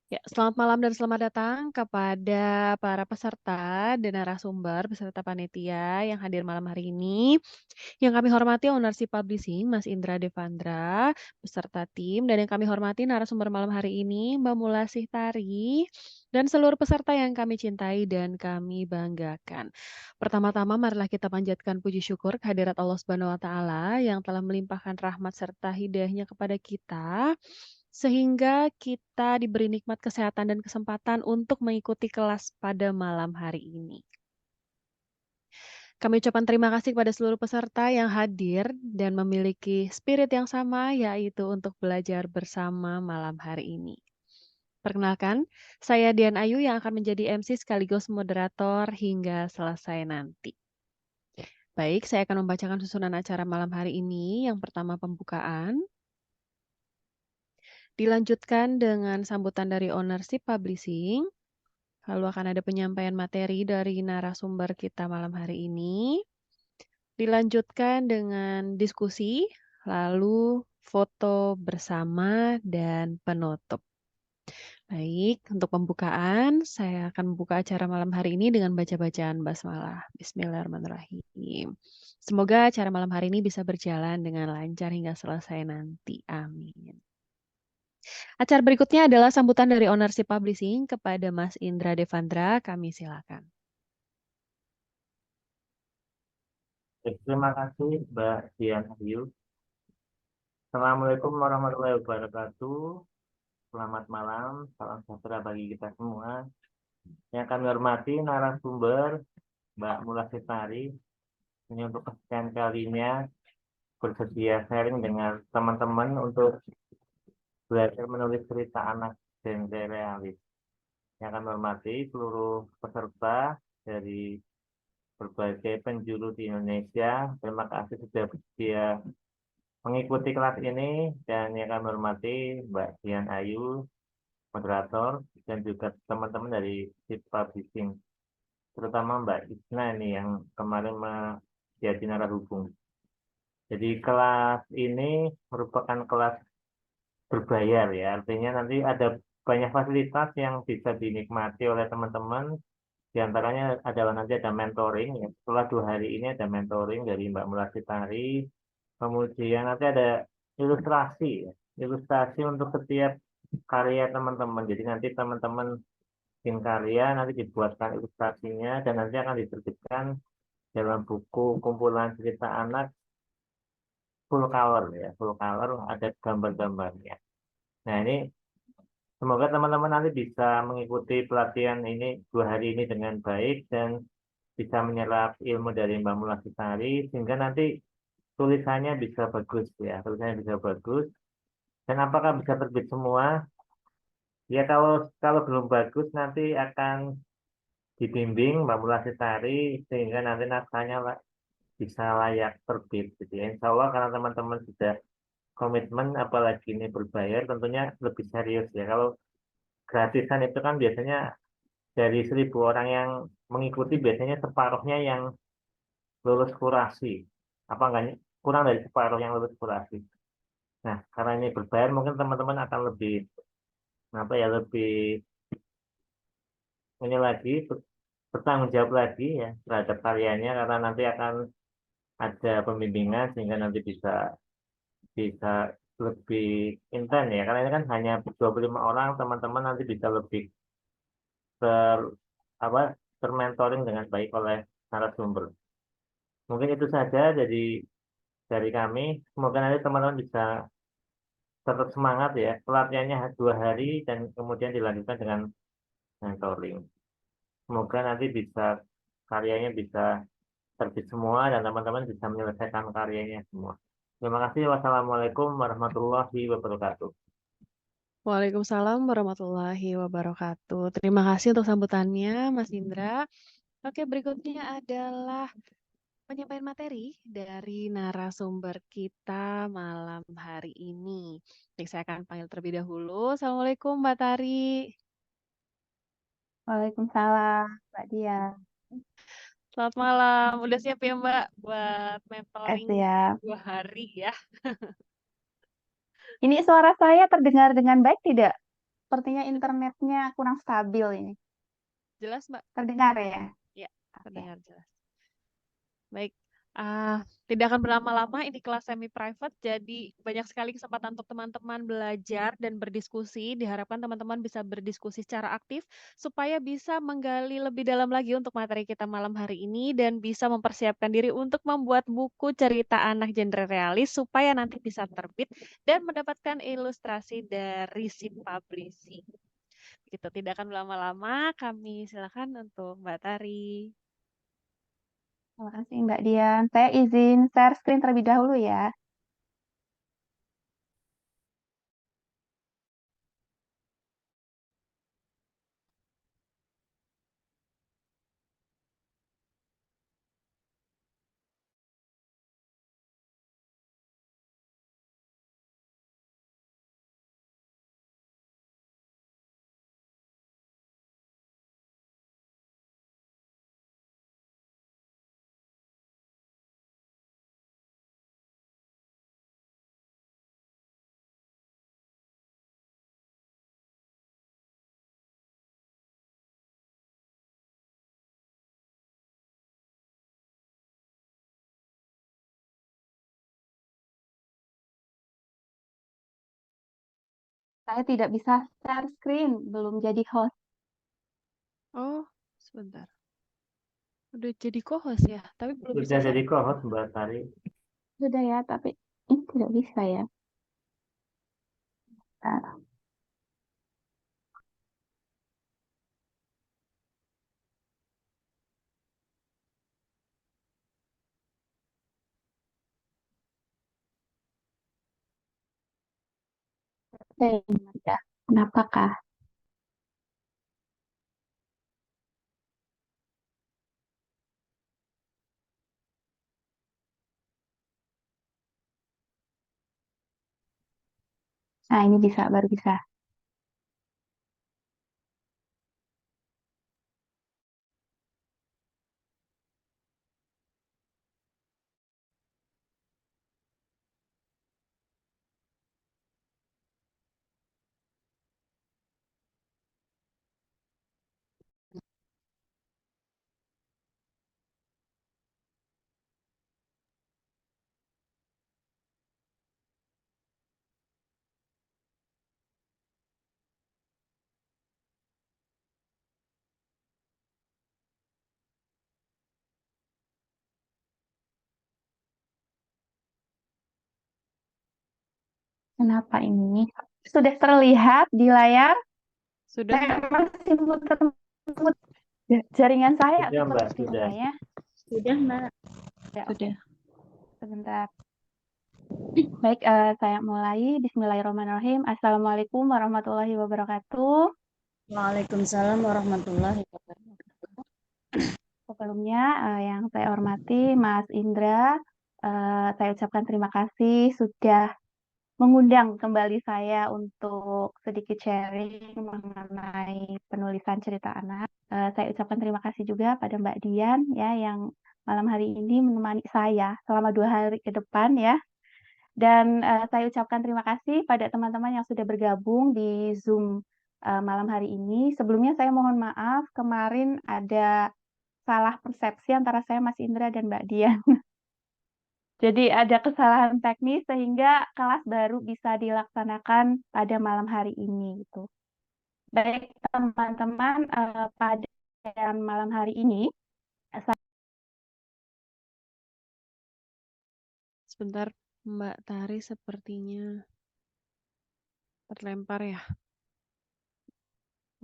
Ya, selamat malam dan selamat datang kepada para peserta dan narasumber beserta panitia yang hadir malam hari ini. Yang kami hormati Ownership Publishing, Mas Indra Devandra, beserta tim, dan yang kami hormati narasumber malam hari ini, Mbak Mula Sihtari, dan seluruh peserta yang kami cintai dan kami banggakan. Pertama-tama, marilah kita panjatkan puji syukur kehadirat Allah Subhanahu wa Ta'ala yang telah melimpahkan rahmat serta hidayahnya kepada kita sehingga kita diberi nikmat kesehatan dan kesempatan untuk mengikuti kelas pada malam hari ini. Kami ucapkan terima kasih kepada seluruh peserta yang hadir dan memiliki spirit yang sama, yaitu untuk belajar bersama malam hari ini. Perkenalkan, saya Dian Ayu yang akan menjadi MC sekaligus moderator hingga selesai nanti. Baik, saya akan membacakan susunan acara malam hari ini. Yang pertama pembukaan, dilanjutkan dengan sambutan dari Ownership Publishing, lalu akan ada penyampaian materi dari narasumber kita malam hari ini. Dilanjutkan dengan diskusi, lalu foto bersama dan penutup. Baik, untuk pembukaan, saya akan membuka acara malam hari ini dengan baca-bacaan basmalah. Bismillahirrahmanirrahim. Semoga acara malam hari ini bisa berjalan dengan lancar hingga selesai nanti. Amin. Acara berikutnya adalah sambutan dari Ownership Publishing kepada Mas Indra Devandra. Kami silakan. Terima kasih Mbak Dian Ayu. Assalamualaikum warahmatullahi wabarakatuh. Selamat malam, salam sejahtera bagi kita semua. Yang kami hormati narasumber Mbak Mula Sihtari. Ini untuk kesekian kalinya bersedia sharing dengan teman-teman untuk belajar menulis cerita anak genre realis. Yang kami hormati seluruh peserta dari berbagai penjuru di Indonesia. Terima kasih sudah bersedia mengikuti kelas ini, dan yang kami hormati Mbak Dian Ayu, moderator, dan juga teman-teman dari Sip Publishing, terutama Mbak Isna ini yang kemarin menjadi narahubung. Jadi kelas ini merupakan kelas berbayar ya, artinya nanti ada banyak fasilitas yang bisa dinikmati oleh teman-teman. Di antaranya adalah nanti ada mentoring, ya. Setelah 2 hari ini ada mentoring dari Mbak Mula Sihtari. Kemudian nanti ada ilustrasi, ya. Ilustrasi untuk setiap karya teman-teman. Jadi nanti teman-teman bikin karya, nanti dibuatkan ilustrasinya, dan nanti akan diterbitkan dalam buku kumpulan cerita anak full color ya, full color, ada gambar-gambarnya. Nah ini semoga teman-teman nanti bisa mengikuti pelatihan ini 2 hari ini dengan baik dan bisa menyerap ilmu dari Mbak Mula Sihtari sehingga nanti tulisannya bisa bagus ya, tulisannya bisa bagus. Dan apakah bisa terbit semua? Ya kalau belum bagus nanti akan dibimbing Mbak Mula Sihtari sehingga nanti naskahnya bisa layak terbit gitu ya. Insya Allah karena teman-teman sudah komitmen apalagi ini berbayar tentunya lebih serius ya. Kalau gratisan itu kan biasanya dari 1.000 orang yang mengikuti biasanya separuhnya yang lulus kurasi. Apa enggak kurang dari separuh yang lulus kurasi. Nah, karena ini berbayar mungkin teman-teman akan lebih lebih ini lagi bertanggung jawab lagi ya terhadap karyanya karena nanti akan ada pembimbingan sehingga nanti bisa bisa lebih intens ya karena ini kan hanya 25 orang teman-teman nanti bisa lebih ter apa termentoring dengan baik oleh narasumber. Mungkin itu saja dari kami. Semoga nanti teman-teman bisa tetap semangat ya. Pelatihannya 2 hari dan kemudian dilanjutkan dengan mentoring. Semoga nanti karyanya bisa terbit semua dan teman-teman bisa menyelesaikan karyanya semua. Terima kasih. Wassalamualaikum warahmatullahi wabarakatuh. Waalaikumsalam warahmatullahi wabarakatuh. Terima kasih untuk sambutannya, Mas Indra. Oke, berikutnya adalah penyampaian materi dari narasumber kita malam hari ini. Baik, saya akan panggil terlebih dahulu. Assalamualaikum, Mbak Tari. Waalaikumsalam, Mbak Dia. Selamat malam. Udah siap ya, Mbak, buat mentoring Siap. 2 hari ya? Ini suara saya terdengar dengan baik tidak? Sepertinya internetnya kurang stabil ini. Jelas, Mbak? Terdengar ya? Ya, Oke. terdengar jelas. Baik, tidak akan berlama-lama, ini kelas semi private, jadi banyak sekali kesempatan untuk teman-teman belajar dan berdiskusi. Diharapkan teman-teman bisa berdiskusi secara aktif supaya bisa menggali lebih dalam lagi untuk materi kita malam hari ini dan bisa mempersiapkan diri untuk membuat buku cerita anak genre realis supaya nanti bisa terbit dan mendapatkan ilustrasi dari si publishing. Gitu, tidak akan berlama-lama, kami silakan untuk Mbak Tari. Terima kasih Mbak Dian. Saya izin share screen terlebih dahulu ya. Saya tidak bisa share screen, belum jadi host. Oh, sebentar. Udah jadi co-host ya, tapi belum bisa Sudah share. jadi co-host Mbak Tari. Sudah ya, tapi ini tidak bisa ya. Nah, saya ingat ya. Kenapakah? Nah, ini bisa, baru bisa. Kenapa ini? Sudah terlihat di layar. Sudah, Saya Mbak? masih muter-muter. Jaringan saya Sudah Mbak, sudah. sepertinya. Sudah, Mbak. Ya, oke. Sudah. Sebentar. Baik, saya mulai. Bismillahirrahmanirrahim. Assalamualaikum warahmatullahi wabarakatuh. Waalaikumsalam warahmatullahi wabarakatuh. Sebelumnya, yang saya hormati Mas Indra, saya ucapkan terima kasih sudah mengundang kembali saya untuk sedikit sharing mengenai penulisan cerita anak. Saya ucapkan terima kasih juga pada Mbak Dian ya yang malam hari ini menemani saya selama 2 hari ke depan ya. Dan saya ucapkan terima kasih pada teman-teman yang sudah bergabung di Zoom malam hari ini. Sebelumnya saya mohon maaf kemarin ada salah persepsi antara saya Mas Indra dan Mbak Dian. Jadi ada kesalahan teknis sehingga kelas baru bisa dilaksanakan pada malam hari ini gitu. Baik teman-teman, pada malam hari ini saya Sebentar, Mbak Tari sepertinya terlempar ya.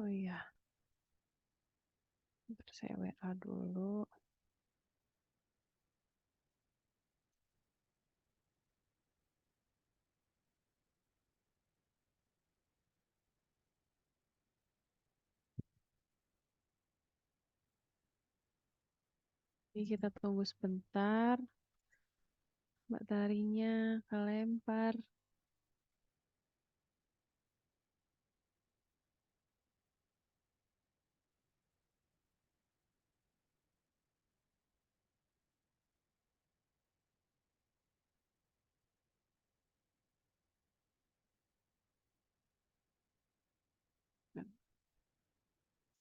Oh iya, bentar saya WA dulu. Ini kita tunggu sebentar. Mbak Tarinya kelempar.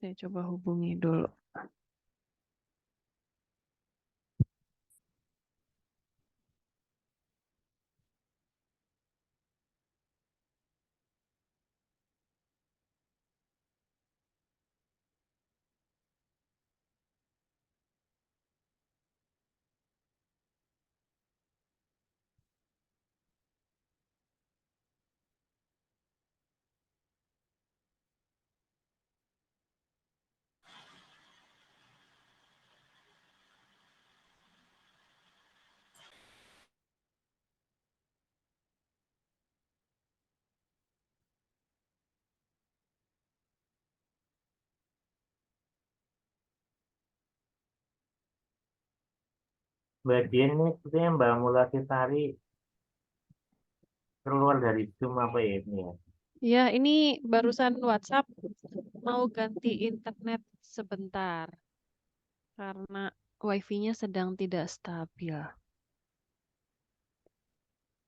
Saya coba hubungi dulu. Mbak Dian ini sepertinya Mbak Mulatisari keluar dari Zoom apa ya ini ya? Ya, ini barusan WhatsApp mau ganti internet sebentar karena wifi-nya sedang tidak stabil.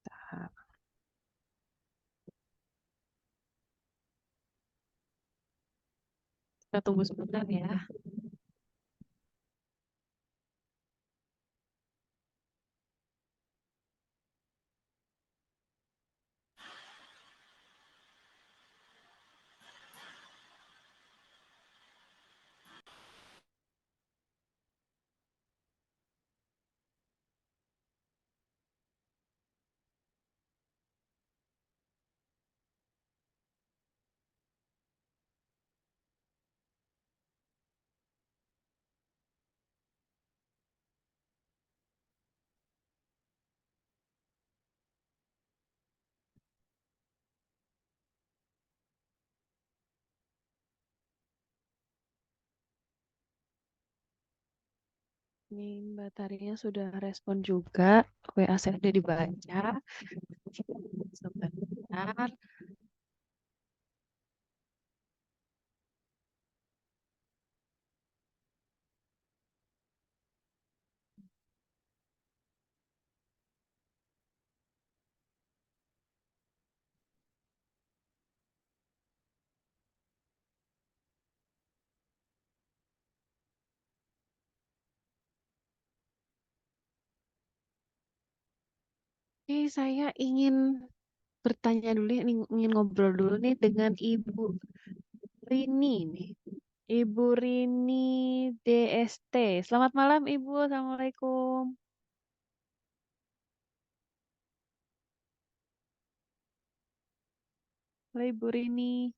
Bentar. Kita tunggu sebentar ya. Ini Mbak Tarinya sudah respon juga. WA saya sudah dibaca. Sebentar. Oke, saya ingin bertanya dulu, ingin ngobrol dulu nih dengan Ibu Rini nih. Ibu Rini DST. Selamat malam Ibu, Assalamualaikum. Halo Ibu Rini.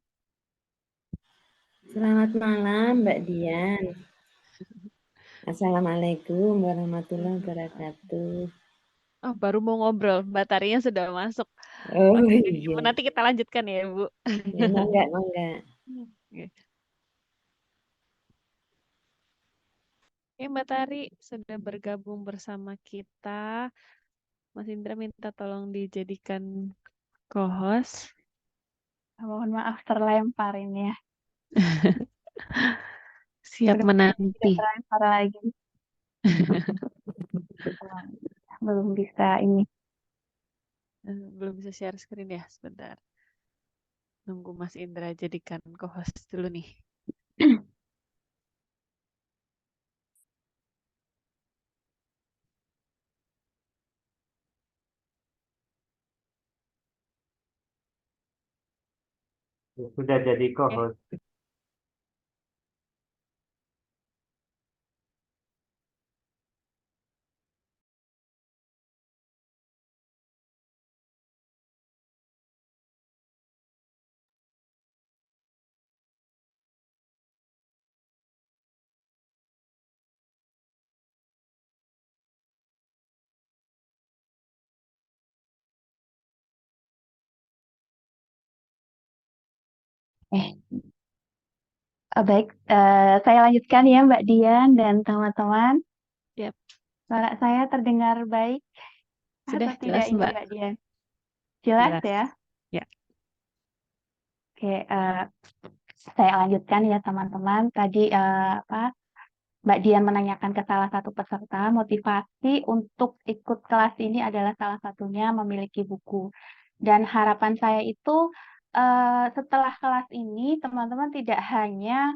Selamat malam Mbak Dian. Assalamualaikum warahmatullahi wabarakatuh. Oh, baru mau ngobrol, Mbak Tarinya sudah masuk. Oh Oke, iya, nanti kita lanjutkan ya, Bu. ya, mangga, mangga. Oke. Oke, Mbak Tari sudah bergabung bersama kita. Mas Indra minta tolong dijadikan co-host. Mohon maaf terlempar ini ya. Siap Mudah-mudahan tidak menanti. terlempar lagi. Belum bisa ini. Belum bisa share screen ya, sebentar. Nunggu Mas Indra jadikan co-host dulu nih. Sudah jadi Oke. co-host. Baik, saya lanjutkan ya Mbak Dian dan teman-teman. Yap. Suara saya terdengar baik Sudah atau tidak jelas, ini Mbak? Mbak Dian? Jelas Jelas. ya? Ya. Oke, saya lanjutkan ya teman-teman. Tadi Mbak Dian menanyakan ke salah satu peserta, motivasi untuk ikut kelas ini adalah salah satunya memiliki buku. Dan harapan saya itu setelah kelas ini teman-teman tidak hanya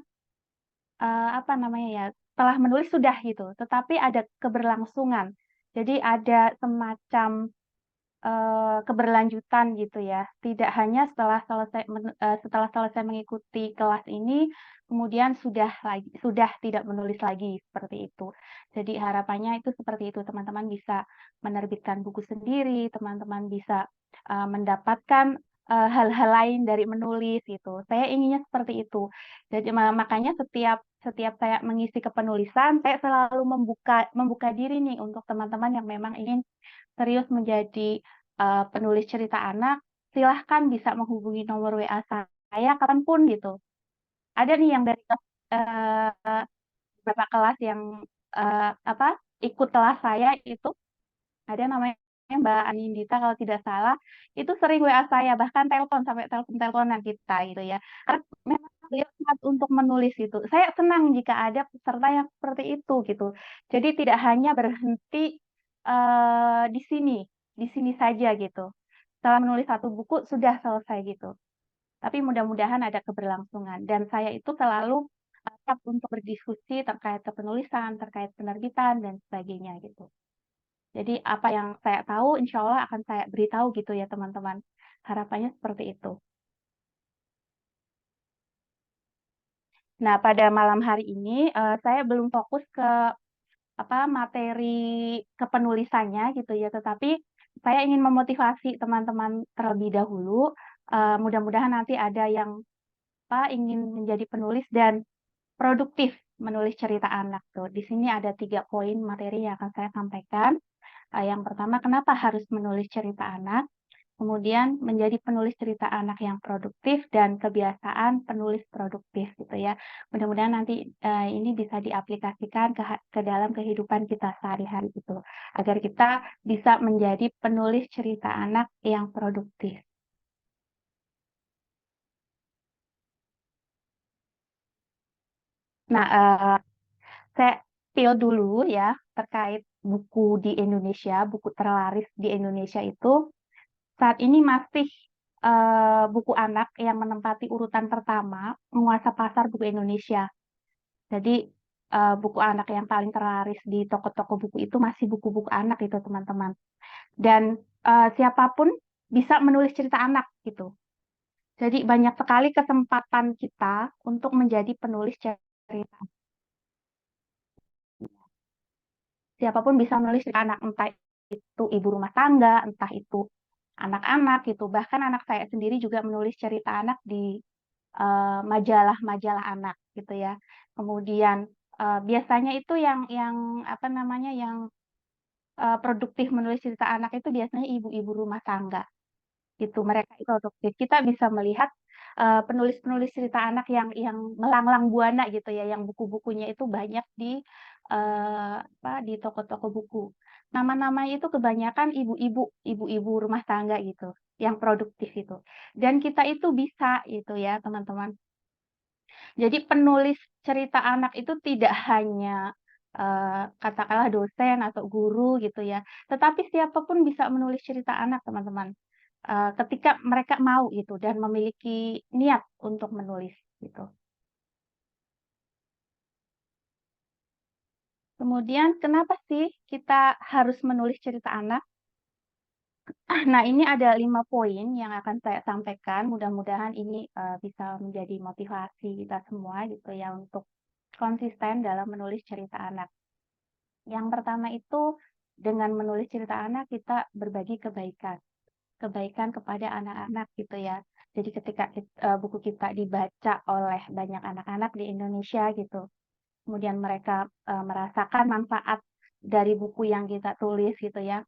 apa namanya ya, setelah menulis sudah gitu, tetapi ada keberlangsungan. Jadi ada semacam keberlanjutan gitu ya. Tidak hanya setelah selesai mengikuti kelas ini, kemudian sudah tidak menulis lagi seperti itu. Jadi harapannya itu seperti itu, teman-teman bisa menerbitkan buku sendiri, teman-teman bisa mendapatkan hal-hal lain dari menulis gitu. Saya inginnya seperti itu. Jadi makanya setiap saya mengisi kepenulisan, saya selalu membuka diri nih untuk teman-teman yang memang ingin serius menjadi penulis cerita anak, silahkan bisa menghubungi nomor WA saya kapanpun gitu. Ada nih yang dari beberapa kelas yang ikut kelas saya itu, ada namanya Mbak Anindita kalau tidak salah, itu sering WA saya, bahkan telepon sampai telepon-teleponan kita gitu ya. Karena memang beliau semangat untuk menulis itu. Saya senang jika ada peserta yang seperti itu gitu. Jadi tidak hanya berhenti di sini saja gitu. Setelah menulis satu buku sudah selesai gitu. Tapi mudah-mudahan ada keberlangsungan. Dan saya itu selalu siap untuk berdiskusi terkait kepenulisan, terkait penerbitan, dan sebagainya gitu. Jadi apa yang saya tahu, insya Allah akan saya beritahu gitu ya teman-teman. Harapannya seperti itu. Nah, pada malam hari ini saya belum fokus ke materi kepenulisannya gitu ya, tetapi saya ingin memotivasi teman-teman terlebih dahulu. Mudah-mudahan nanti ada yang ingin menjadi penulis dan produktif menulis cerita anak tuh. Di sini ada 3 poin materi yang akan saya sampaikan. Yang pertama, kenapa harus menulis cerita anak? Kemudian menjadi penulis cerita anak yang produktif dan kebiasaan penulis produktif gitu ya. Mudah-mudahan nanti ini bisa diaplikasikan ke dalam kehidupan kita sehari-hari gitu. Agar kita bisa menjadi penulis cerita anak yang produktif. Nah, saya spill dulu ya terkait buku di Indonesia, buku terlaris di Indonesia itu saat ini masih buku anak yang menempati urutan pertama menguasai pasar buku Indonesia. Jadi buku anak yang paling terlaris di toko-toko buku itu masih buku-buku anak itu teman-teman. Dan siapapun bisa menulis cerita anak gitu. Jadi banyak sekali kesempatan kita untuk menjadi penulis cerita. Siapapun bisa menulis cerita anak, entah itu ibu rumah tangga, entah itu anak-anak gitu. Bahkan anak saya sendiri juga menulis cerita anak di majalah-majalah anak gitu ya. Kemudian biasanya itu yang apa namanya yang produktif menulis cerita anak itu biasanya ibu-ibu rumah tangga. Gitu, mereka itu produktif. Kita bisa melihat penulis-penulis cerita anak yang melanglang buana gitu ya, yang buku-bukunya itu banyak di toko-toko buku. Nama-namanya itu kebanyakan ibu-ibu rumah tangga gitu, yang produktif itu. Dan kita itu bisa gitu ya, teman-teman. Jadi penulis cerita anak itu tidak hanya katakanlah dosen atau guru gitu ya, tetapi siapapun bisa menulis cerita anak, teman-teman. Ketika mereka mau gitu dan memiliki niat untuk menulis gitu. Kemudian kenapa sih kita harus menulis cerita anak? Nah, ini ada 5 poin yang akan saya sampaikan. Mudah-mudahan ini bisa menjadi motivasi kita semua gitu ya untuk konsisten dalam menulis cerita anak. Yang pertama itu dengan menulis cerita anak kita berbagi kebaikan. Kebaikan kepada anak-anak gitu ya. Jadi ketika buku kita dibaca oleh banyak anak-anak di Indonesia gitu, kemudian mereka merasakan manfaat dari buku yang kita tulis gitu ya.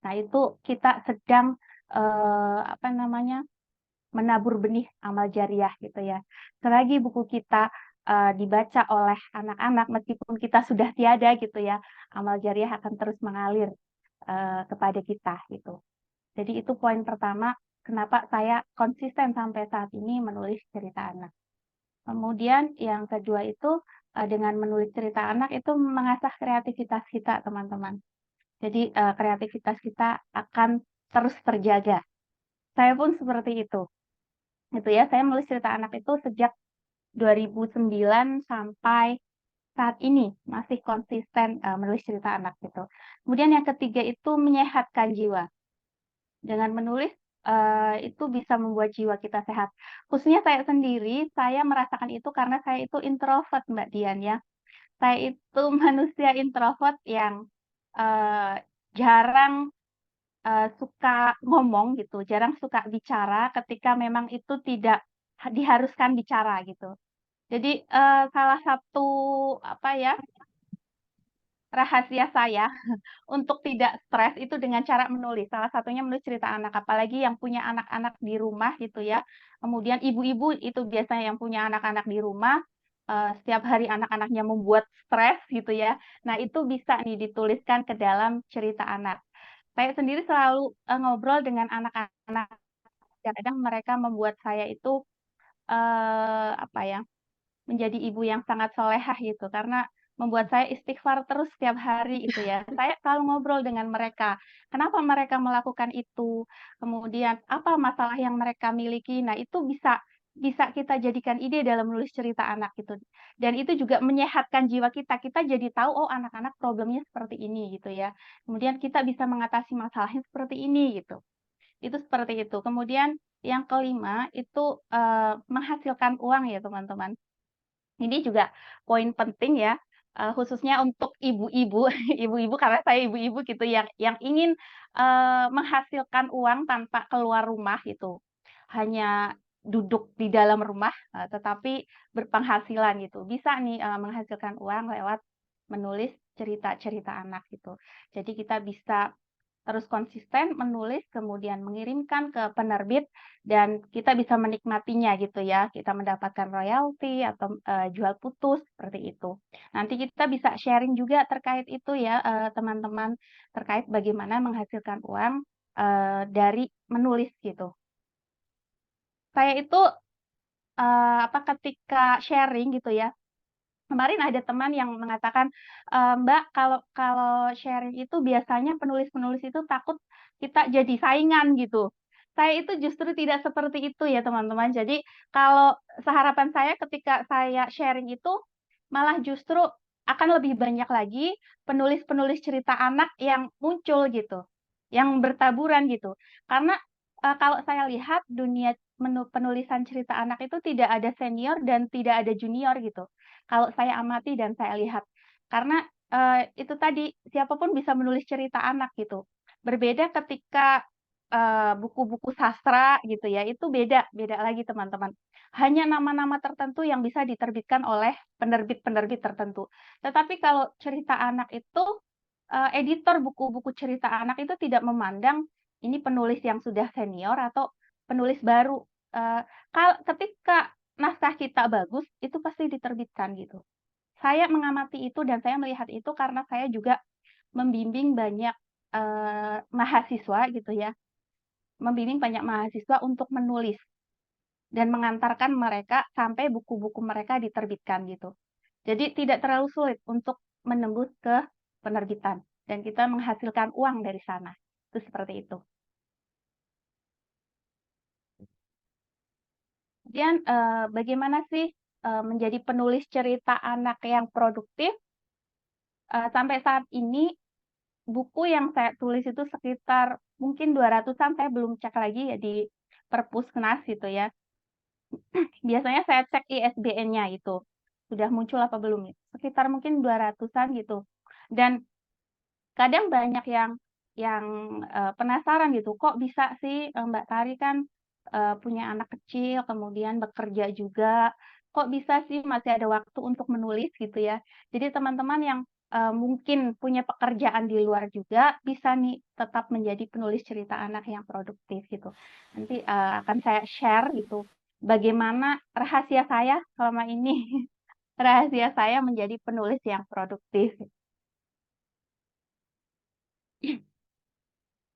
Nah, itu kita sedang menabur benih amal jariah gitu ya. Selagi buku kita dibaca oleh anak-anak meskipun kita sudah tiada gitu ya, amal jariah akan terus mengalir kepada kita gitu. Jadi itu poin pertama kenapa saya konsisten sampai saat ini menulis cerita anak. Kemudian yang kedua itu dengan menulis cerita anak itu mengasah kreativitas kita, teman-teman. Jadi kreativitas kita akan terus terjaga. Saya pun seperti itu. Gitu ya, saya menulis cerita anak itu sejak 2009 sampai saat ini masih konsisten menulis cerita anak gitu. Kemudian yang ketiga itu menyehatkan jiwa. Dengan menulis itu bisa membuat jiwa kita sehat. Khususnya saya sendiri, saya merasakan itu karena saya itu introvert, Mbak Dian ya. Saya itu manusia introvert yang jarang suka ngomong gitu, jarang suka bicara ketika memang itu tidak diharuskan bicara gitu. Jadi salah satu apa ya rahasia saya untuk tidak stres itu dengan cara menulis. Salah satunya menulis cerita anak, apalagi yang punya anak-anak di rumah gitu ya. Kemudian ibu-ibu itu biasanya yang punya anak-anak di rumah, setiap hari anak-anaknya membuat stres gitu ya. Nah, itu bisa nih dituliskan ke dalam cerita anak. Saya sendiri selalu ngobrol dengan anak-anak, kadang-kadang mereka membuat saya itu apa ya, menjadi ibu yang sangat solehah gitu, karena membuat saya istighfar terus setiap hari itu ya. Saya selalu ngobrol dengan mereka, kenapa mereka melakukan itu, kemudian apa masalah yang mereka miliki. Nah, itu bisa bisa kita jadikan ide dalam menulis cerita anak gitu. Dan itu juga menyehatkan jiwa kita. Kita jadi tahu, oh anak-anak problemnya seperti ini gitu ya. Kemudian kita bisa mengatasi masalahnya seperti ini gitu. Itu seperti itu. Kemudian yang kelima itu menghasilkan uang ya teman-teman. Ini juga poin penting ya, khususnya untuk ibu-ibu, ibu-ibu karena saya ibu-ibu gitu yang ingin, menghasilkan uang tanpa keluar rumah gitu. Hanya duduk di dalam rumah, tetapi berpenghasilan gitu. Bisa nih, menghasilkan uang lewat menulis cerita-cerita anak gitu. Jadi kita bisa terus konsisten menulis, kemudian mengirimkan ke penerbit, dan kita bisa menikmatinya gitu ya. Kita mendapatkan royalti atau jual putus seperti itu. Nanti kita bisa sharing juga terkait itu ya, teman-teman, terkait bagaimana menghasilkan uang dari menulis gitu. Saya itu ketika sharing gitu ya, kemarin ada teman yang mengatakan, "Mbak, kalau kalau sharing itu biasanya penulis-penulis itu takut kita jadi saingan," gitu. Saya itu justru tidak seperti itu ya, teman-teman. Jadi kalau seharapan saya ketika saya sharing itu, malah justru akan lebih banyak lagi penulis-penulis cerita anak yang muncul gitu, yang bertaburan gitu. Karena, kalau saya lihat dunia penulisan cerita anak itu tidak ada senior dan tidak ada junior gitu. Kalau saya amati dan saya lihat. Karena, itu tadi, siapapun bisa menulis cerita anak gitu. Berbeda ketika, buku-buku sastra gitu ya, itu beda beda lagi teman-teman. Hanya nama-nama tertentu yang bisa diterbitkan oleh penerbit-penerbit tertentu. Tetapi kalau cerita anak itu, editor buku-buku cerita anak itu tidak memandang ini penulis yang sudah senior atau penulis baru. Ketika naskah kita bagus, itu pasti diterbitkan gitu. Saya mengamati itu dan saya melihat itu karena saya juga membimbing banyak, mahasiswa gitu ya, membimbing banyak mahasiswa untuk menulis dan mengantarkan mereka sampai buku-buku mereka diterbitkan gitu. Jadi tidak terlalu sulit untuk menembus ke penerbitan dan kita menghasilkan uang dari sana. Itu seperti itu. Kemudian, bagaimana sih, menjadi penulis cerita anak yang produktif? Sampai saat ini buku yang saya tulis itu sekitar mungkin 200-an, saya belum cek lagi ya di Perpusnas gitu ya. Biasanya saya cek ISBN-nya itu, sudah muncul apa belum ya, sekitar mungkin 200-an gitu. Dan kadang banyak yang penasaran gitu, kok bisa sih, Mbak Tari kan, punya anak kecil, kemudian bekerja juga, kok bisa sih masih ada waktu untuk menulis gitu ya. Jadi teman-teman yang, mungkin punya pekerjaan di luar juga, bisa nih tetap menjadi penulis cerita anak yang produktif gitu. Nanti, akan saya share gitu, bagaimana rahasia saya selama ini, rahasia saya menjadi penulis yang produktif.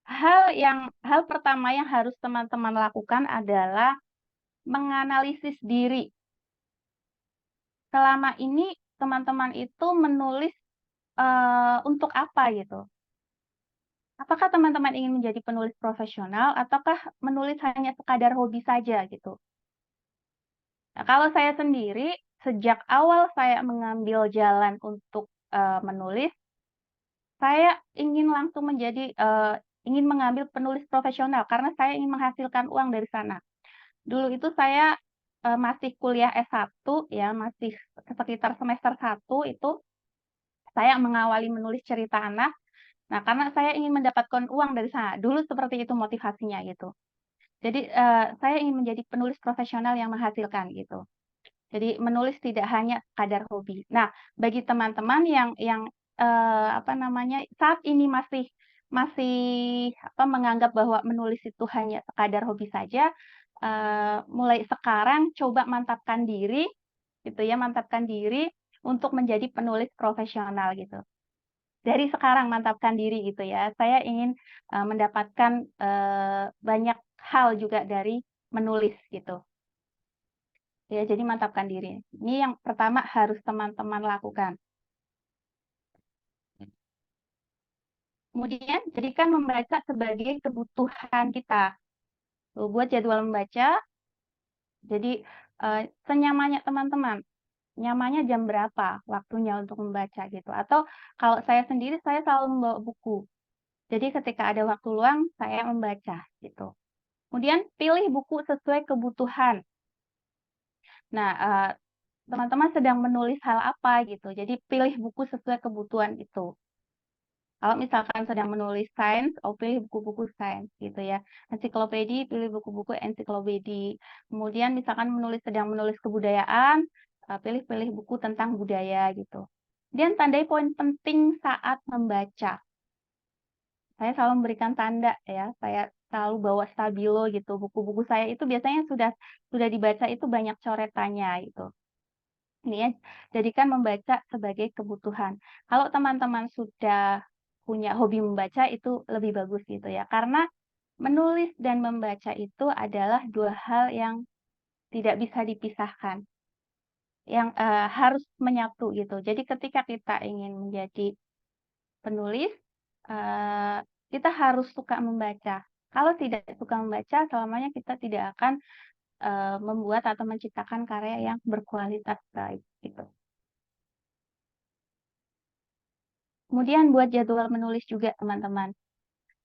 Hal pertama yang harus teman-teman lakukan adalah menganalisis diri. Selama ini teman-teman itu menulis, untuk apa gitu? Apakah teman-teman ingin menjadi penulis profesional ataukah menulis hanya sekadar hobi saja gitu? Nah, kalau saya sendiri, sejak awal saya mengambil jalan untuk menulis, saya ingin langsung ingin mengambil penulis profesional karena saya ingin menghasilkan uang dari sana. Dulu itu saya masih kuliah S1 ya, masih sekitar semester 1 itu saya mengawali menulis cerita anak. Nah, karena saya ingin mendapatkan uang dari sana. Dulu seperti itu motivasinya gitu. Jadi saya ingin menjadi penulis profesional yang menghasilkan gitu. Jadi menulis tidak hanya sekadar hobi. Nah, bagi teman-teman yang saat ini masih masih menganggap bahwa menulis itu hanya sekadar hobi saja, mulai sekarang coba mantapkan diri gitu ya, mantapkan diri untuk menjadi penulis profesional gitu. Dari sekarang mantapkan diri gitu ya. Saya ingin mendapatkan banyak hal juga dari menulis gitu. Ya, jadi mantapkan diri. Ini yang pertama harus teman-teman lakukan. Kemudian, jadikan membaca sebagai kebutuhan kita. Tuh, buat jadwal membaca, jadi senyamannya teman-teman. Nyamannya jam berapa waktunya untuk membaca gitu. Atau kalau saya sendiri, saya selalu membawa buku. Jadi ketika ada waktu luang, saya membaca gitu. Kemudian, pilih buku sesuai kebutuhan. Nah, teman-teman sedang menulis hal apa gitu. Jadi pilih buku sesuai kebutuhan itu. Kalau misalkan sedang menulis sains, pilih buku-buku sains gitu ya. Ensiklopedi, pilih buku-buku ensiklopedi. Kemudian misalkan sedang menulis kebudayaan, pilih-pilih buku tentang budaya gitu. Kemudian tandai poin penting saat membaca. Saya selalu memberikan tanda ya. Saya selalu bawa stabilo gitu. Buku-buku saya itu biasanya sudah dibaca itu banyak coretannya gitu. Ini ya, jadikan membaca sebagai kebutuhan. Kalau teman-teman sudah punya hobi membaca itu lebih bagus gitu ya. Karena menulis dan membaca itu adalah dua hal yang tidak bisa dipisahkan. Yang harus menyatu gitu. Jadi ketika kita ingin menjadi penulis, kita harus suka membaca. Kalau tidak suka membaca, selamanya kita tidak akan membuat atau menciptakan karya yang berkualitas baik gitu. Kemudian buat jadwal menulis juga teman-teman.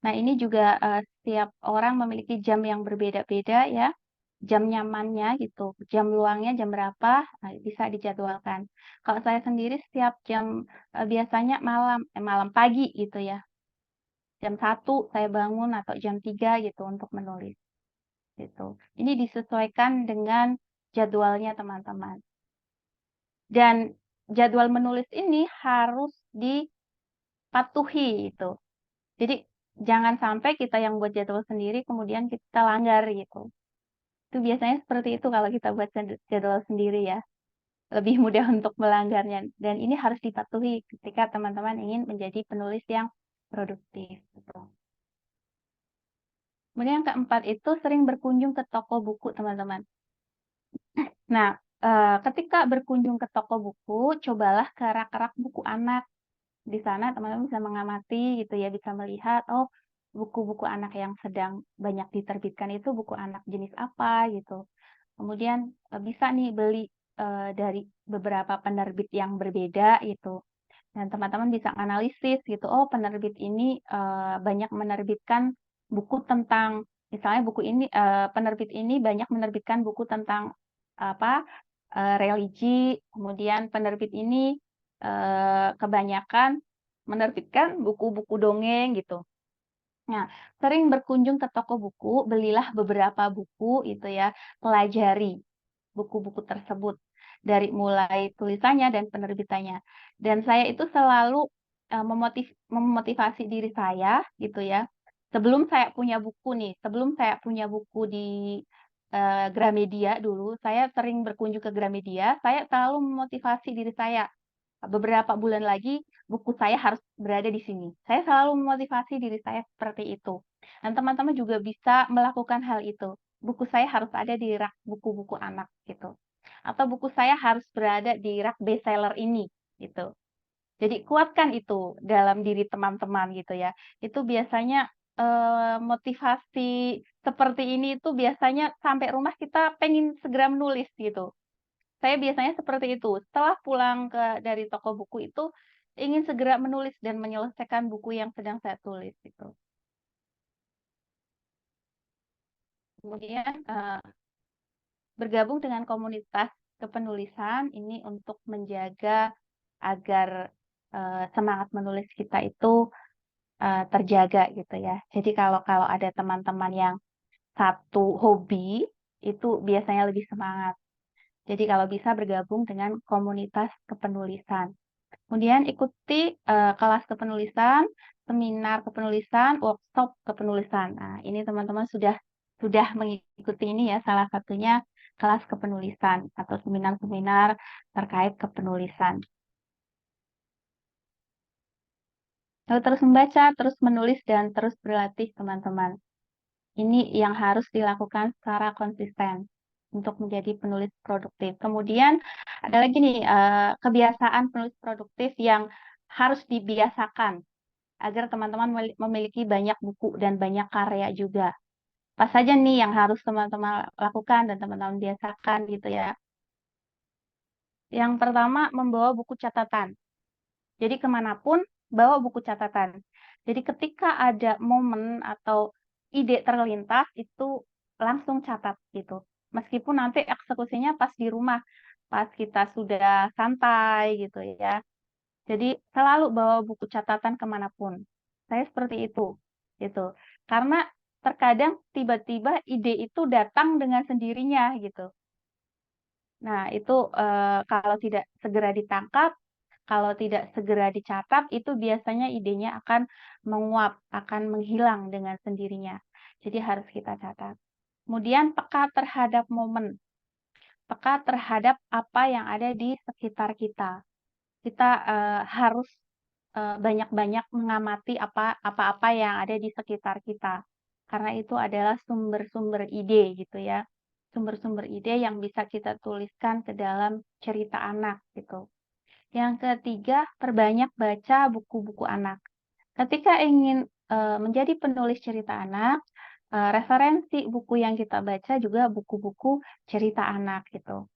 Nah, ini juga setiap orang memiliki jam yang berbeda-beda ya. Jam nyamannya gitu, jam luangnya jam berapa, bisa dijadwalkan. Kalau saya sendiri setiap jam biasanya malam pagi gitu ya. Jam 1 saya bangun atau jam 3 gitu untuk menulis. Gitu. Ini disesuaikan dengan jadwalnya teman-teman. Dan jadwal menulis ini harus dipatuhi gitu. Jadi jangan sampai kita yang buat jadwal sendiri kemudian kita langgar gitu. Itu biasanya seperti itu kalau kita buat jadwal sendiri ya. Lebih mudah untuk melanggarnya. Dan ini harus dipatuhi ketika teman-teman ingin menjadi penulis yang produktif. Gitu. Kemudian yang keempat itu sering berkunjung ke toko buku teman-teman. Nah, ketika berkunjung ke toko buku, cobalah ke rak-rak buku anak. Di sana teman-teman bisa mengamati gitu ya, bisa melihat buku-buku anak yang sedang banyak diterbitkan itu buku anak jenis apa gitu. Kemudian bisa nih beli dari beberapa penerbit yang berbeda gitu. Dan teman-teman bisa analisis gitu, penerbit ini banyak menerbitkan buku tentang misalnya penerbit ini banyak menerbitkan buku tentang religi, kemudian penerbit ini kebanyakan menerbitkan buku-buku dongeng gitu. Nah, sering berkunjung ke toko buku, belilah beberapa buku itu ya, pelajari buku-buku tersebut dari mulai tulisannya dan penerbitannya. Dan saya itu selalu memotivasi diri saya gitu ya. Sebelum saya punya buku di Gramedia dulu, saya sering berkunjung ke Gramedia, saya selalu memotivasi diri saya. Beberapa bulan lagi buku saya harus berada di sini. Saya selalu memotivasi diri saya seperti itu. Dan teman-teman juga bisa melakukan hal itu. Buku saya harus ada di rak buku-buku anak gitu. Atau buku saya harus berada di rak bestseller ini gitu. Jadi kuatkan itu dalam diri teman-teman gitu ya. Itu biasanya motivasi seperti ini itu biasanya sampai rumah kita pengen segera menulis gitu. Saya biasanya seperti itu. Setelah pulang dari toko buku itu ingin segera menulis dan menyelesaikan buku yang sedang saya tulis gitu. Kemudian bergabung dengan komunitas kepenulisan ini untuk menjaga agar semangat menulis kita itu terjaga gitu ya. Jadi kalau ada teman-teman yang satu hobi itu biasanya lebih semangat. Jadi kalau bisa bergabung dengan komunitas kepenulisan. Kemudian ikuti kelas kepenulisan, seminar kepenulisan, workshop kepenulisan. Nah, ini teman-teman sudah mengikuti ini ya, salah satunya kelas kepenulisan atau seminar-seminar terkait kepenulisan. Lalu terus membaca, terus menulis, dan terus berlatih teman-teman. Ini yang harus dilakukan secara konsisten untuk menjadi penulis produktif. Kemudian ada lagi nih kebiasaan penulis produktif yang harus dibiasakan agar teman-teman memiliki banyak buku dan banyak karya juga. Apa saja nih yang harus teman-teman lakukan dan teman-teman biasakan gitu ya. Yang pertama, membawa buku catatan. Jadi kemanapun, bawa buku catatan. Jadi ketika ada momen atau ide terlintas, itu langsung catat gitu. Meskipun nanti eksekusinya pas di rumah, pas kita sudah santai gitu ya. Jadi selalu bawa buku catatan kemanapun. Saya seperti itu, gitu. Karena terkadang tiba-tiba ide itu datang dengan sendirinya gitu. Nah, itu kalau tidak segera ditangkap, kalau tidak segera dicatat, itu biasanya idenya akan menguap, akan menghilang dengan sendirinya. Jadi harus kita catat. Kemudian peka terhadap momen, peka terhadap apa yang ada di sekitar kita. Kita harus banyak-banyak mengamati apa-apa yang ada di sekitar kita. Karena itu adalah sumber-sumber ide gitu ya. Sumber-sumber ide yang bisa kita tuliskan ke dalam cerita anak gitu. Yang ketiga, perbanyak baca buku-buku anak. Ketika ingin menjadi penulis cerita anak, referensi buku yang kita baca juga buku-buku cerita anak gitu.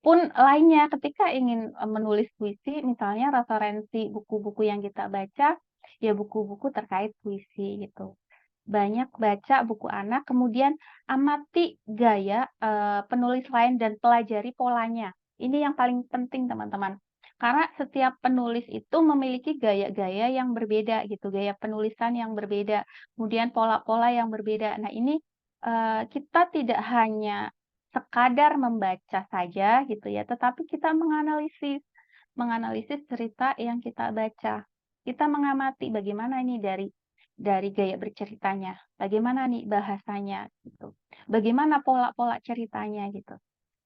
Pun lainnya, ketika ingin menulis puisi, misalnya referensi buku-buku yang kita baca, ya buku-buku terkait puisi gitu. Banyak baca buku anak, kemudian amati gaya penulis lain dan pelajari polanya. Ini yang paling penting teman-teman. Karena setiap penulis itu memiliki gaya-gaya yang berbeda gitu, gaya penulisan yang berbeda, kemudian pola-pola yang berbeda. Nah, ini kita tidak hanya sekadar membaca saja gitu ya, tetapi kita menganalisis cerita yang kita baca. Kita mengamati bagaimana ini dari gaya berceritanya, bagaimana nih bahasanya gitu. Bagaimana pola-pola ceritanya gitu.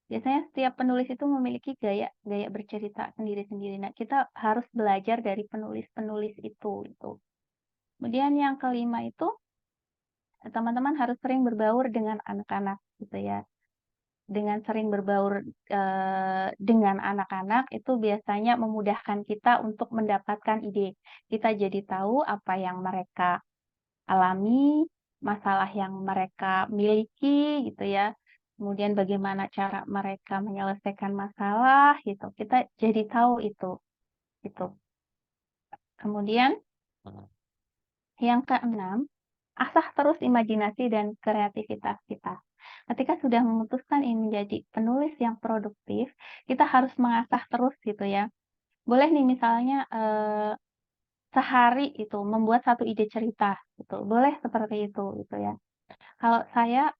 Biasanya setiap penulis itu memiliki gaya bercerita sendiri-sendiri. Nah, kita harus belajar dari penulis-penulis itu gitu. Kemudian yang kelima itu teman-teman harus sering berbaur dengan anak-anak gitu ya. Dengan sering berbaur dengan anak-anak itu biasanya memudahkan kita untuk mendapatkan ide. Kita jadi tahu apa yang mereka alami, masalah yang mereka miliki gitu ya. Kemudian bagaimana cara mereka menyelesaikan masalah gitu. Kita jadi tahu itu gitu. Kemudian yang keenam, asah terus imajinasi dan kreativitas kita. Ketika sudah memutuskan ingin menjadi penulis yang produktif, kita harus mengasah terus gitu ya. Boleh nih misalnya sehari itu membuat satu ide cerita gitu. Boleh seperti itu gitu ya. Kalau saya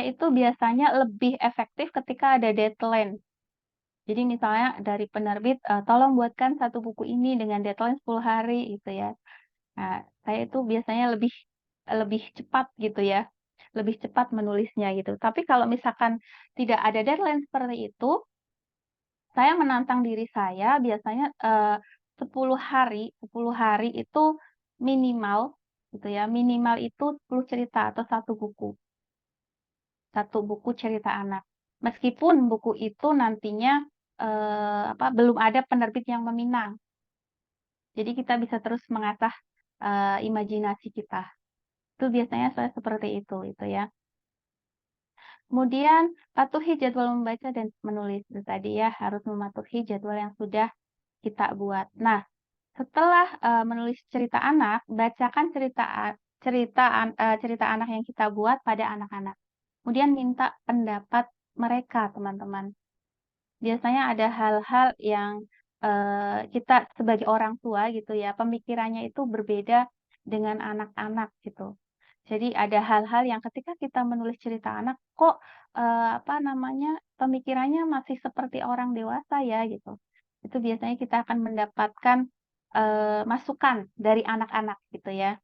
itu biasanya lebih efektif ketika ada deadline. Jadi misalnya dari penerbit, tolong buatkan satu buku ini dengan deadline 10 hari gitu ya. Nah, saya itu biasanya lebih lebih cepat gitu ya, lebih cepat menulisnya gitu. Tapi kalau misalkan tidak ada deadline seperti itu, saya menantang diri saya biasanya 10 hari itu minimal gitu ya, minimal itu 10 cerita atau satu buku cerita anak. Meskipun buku itu nantinya belum ada penerbit yang meminang. Jadi kita bisa terus mengasah imajinasi kita. Itu biasanya saya seperti itu ya. Kemudian patuhi jadwal membaca dan menulis. Itu tadi ya, harus mematuhi jadwal yang sudah kita buat. Nah, setelah menulis cerita anak, bacakan cerita anak yang kita buat pada anak-anak. Kemudian minta pendapat mereka, teman-teman. Biasanya ada hal-hal yang kita sebagai orang tua gitu ya, pemikirannya itu berbeda dengan anak-anak gitu. Jadi ada hal-hal yang ketika kita menulis cerita anak, kok pemikirannya masih seperti orang dewasa ya gitu. Itu biasanya kita akan mendapatkan masukan dari anak-anak gitu ya.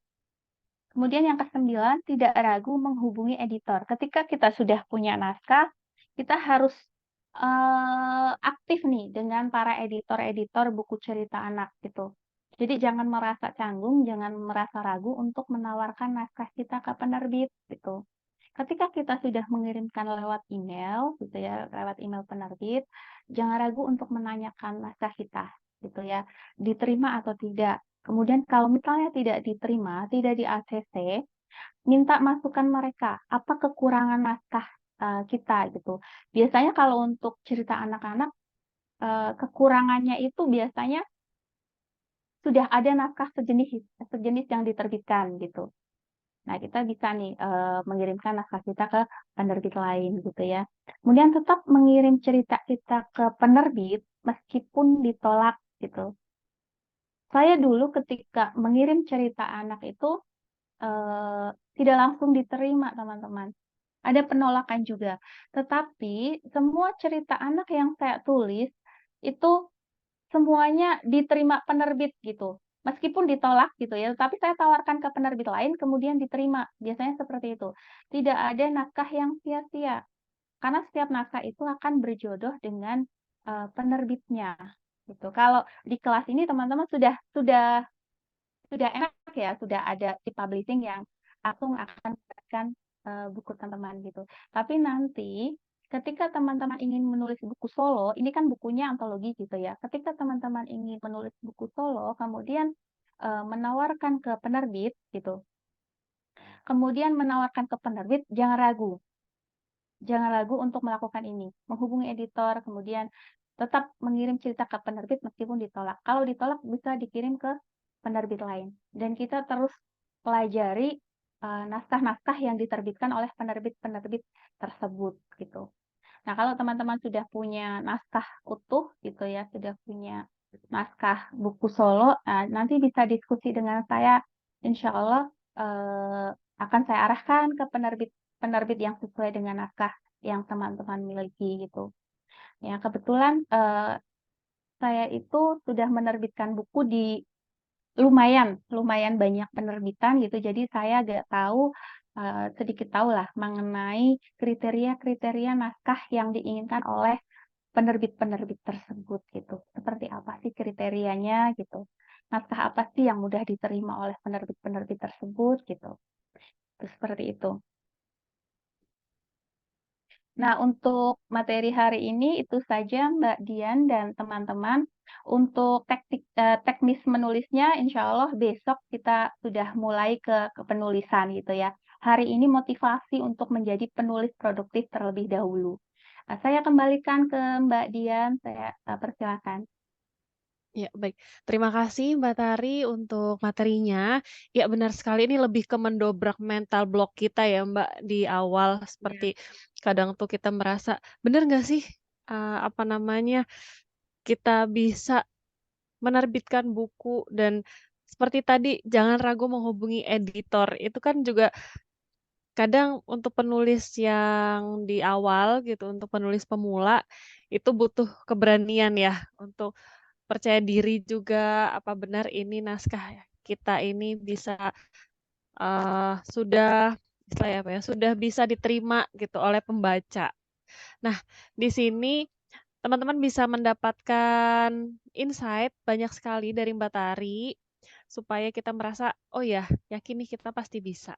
Kemudian yang ke-9, tidak ragu menghubungi editor. Ketika kita sudah punya naskah, kita harus aktif nih dengan para editor-editor buku cerita anak gitu. Jadi jangan merasa canggung, jangan merasa ragu untuk menawarkan naskah kita ke penerbit gitu. Ketika kita sudah mengirimkan lewat email gitu ya, lewat email penerbit, jangan ragu untuk menanyakan naskah kita gitu ya, diterima atau tidak. Kemudian kalau misalnya tidak diterima, tidak di ACC, minta masukan mereka, apa kekurangan naskah kita gitu. Biasanya kalau untuk cerita anak-anak, kekurangannya itu biasanya sudah ada naskah sejenis yang diterbitkan gitu. Nah, kita bisa nih mengirimkan naskah kita ke penerbit lain gitu ya. Kemudian tetap mengirim cerita kita ke penerbit meskipun ditolak gitu. Saya dulu ketika mengirim cerita anak itu tidak langsung diterima, teman-teman. Ada penolakan juga. Tetapi semua cerita anak yang saya tulis itu semuanya diterima penerbit gitu. Meskipun ditolak gitu ya, tapi saya tawarkan ke penerbit lain kemudian diterima. Biasanya seperti itu. Tidak ada naskah yang sia-sia. Karena setiap naskah itu akan berjodoh dengan penerbitnya. Gitu. Kalau di kelas ini teman-teman sudah enak ya, sudah ada di publishing yang langsung akan mendapatkan buku teman-teman gitu. Tapi nanti ketika teman-teman ingin menulis buku solo, ini kan bukunya antologi gitu ya. Ketika teman-teman ingin menulis buku solo, kemudian menawarkan ke penerbit gitu. Kemudian menawarkan ke penerbit, jangan ragu. Jangan ragu untuk melakukan ini. Menghubungi editor, kemudian tetap mengirim cerita ke penerbit meskipun ditolak. Kalau ditolak bisa dikirim ke penerbit lain. Dan kita terus pelajari naskah-naskah yang diterbitkan oleh penerbit-penerbit tersebut gitu. Nah, kalau teman-teman sudah punya naskah utuh gitu ya, sudah punya naskah buku solo, nanti bisa diskusi dengan saya. Insya Allah akan saya arahkan ke penerbit yang sesuai dengan naskah yang teman-teman miliki gitu. Ya, kebetulan saya itu sudah menerbitkan buku di lumayan banyak penerbitan gitu. Jadi saya agak tahu sedikit tahu lah mengenai kriteria-kriteria naskah yang diinginkan oleh penerbit-penerbit tersebut gitu. Seperti apa sih kriterianya gitu. Naskah apa sih yang mudah diterima oleh penerbit-penerbit tersebut gitu. Itu seperti itu. Nah, untuk materi hari ini itu saja Mbak Dian dan teman-teman. Untuk teknis menulisnya, insya Allah besok kita sudah mulai ke penulisan gitu ya. Hari ini motivasi untuk menjadi penulis produktif terlebih dahulu. Saya kembalikan ke Mbak Dian, saya persilakan. Ya, baik. Terima kasih Mbak Tari untuk materinya. Ya, benar sekali ini lebih ke mendobrak mental block kita ya Mbak di awal. Ya, Seperti kadang tuh kita merasa, benar nggak sih apa namanya, kita bisa menerbitkan buku dan seperti tadi jangan ragu menghubungi editor. Itu kan juga kadang untuk penulis yang di awal gitu, untuk penulis pemula itu butuh keberanian ya untuk percaya diri juga apa benar ini naskah kita ini bisa sudah istilahnya apa ya, sudah bisa diterima gitu oleh pembaca. Nah, di sini teman-teman bisa mendapatkan insight banyak sekali dari Mbak Tari supaya kita merasa, oh ya, yakin nih kita pasti bisa.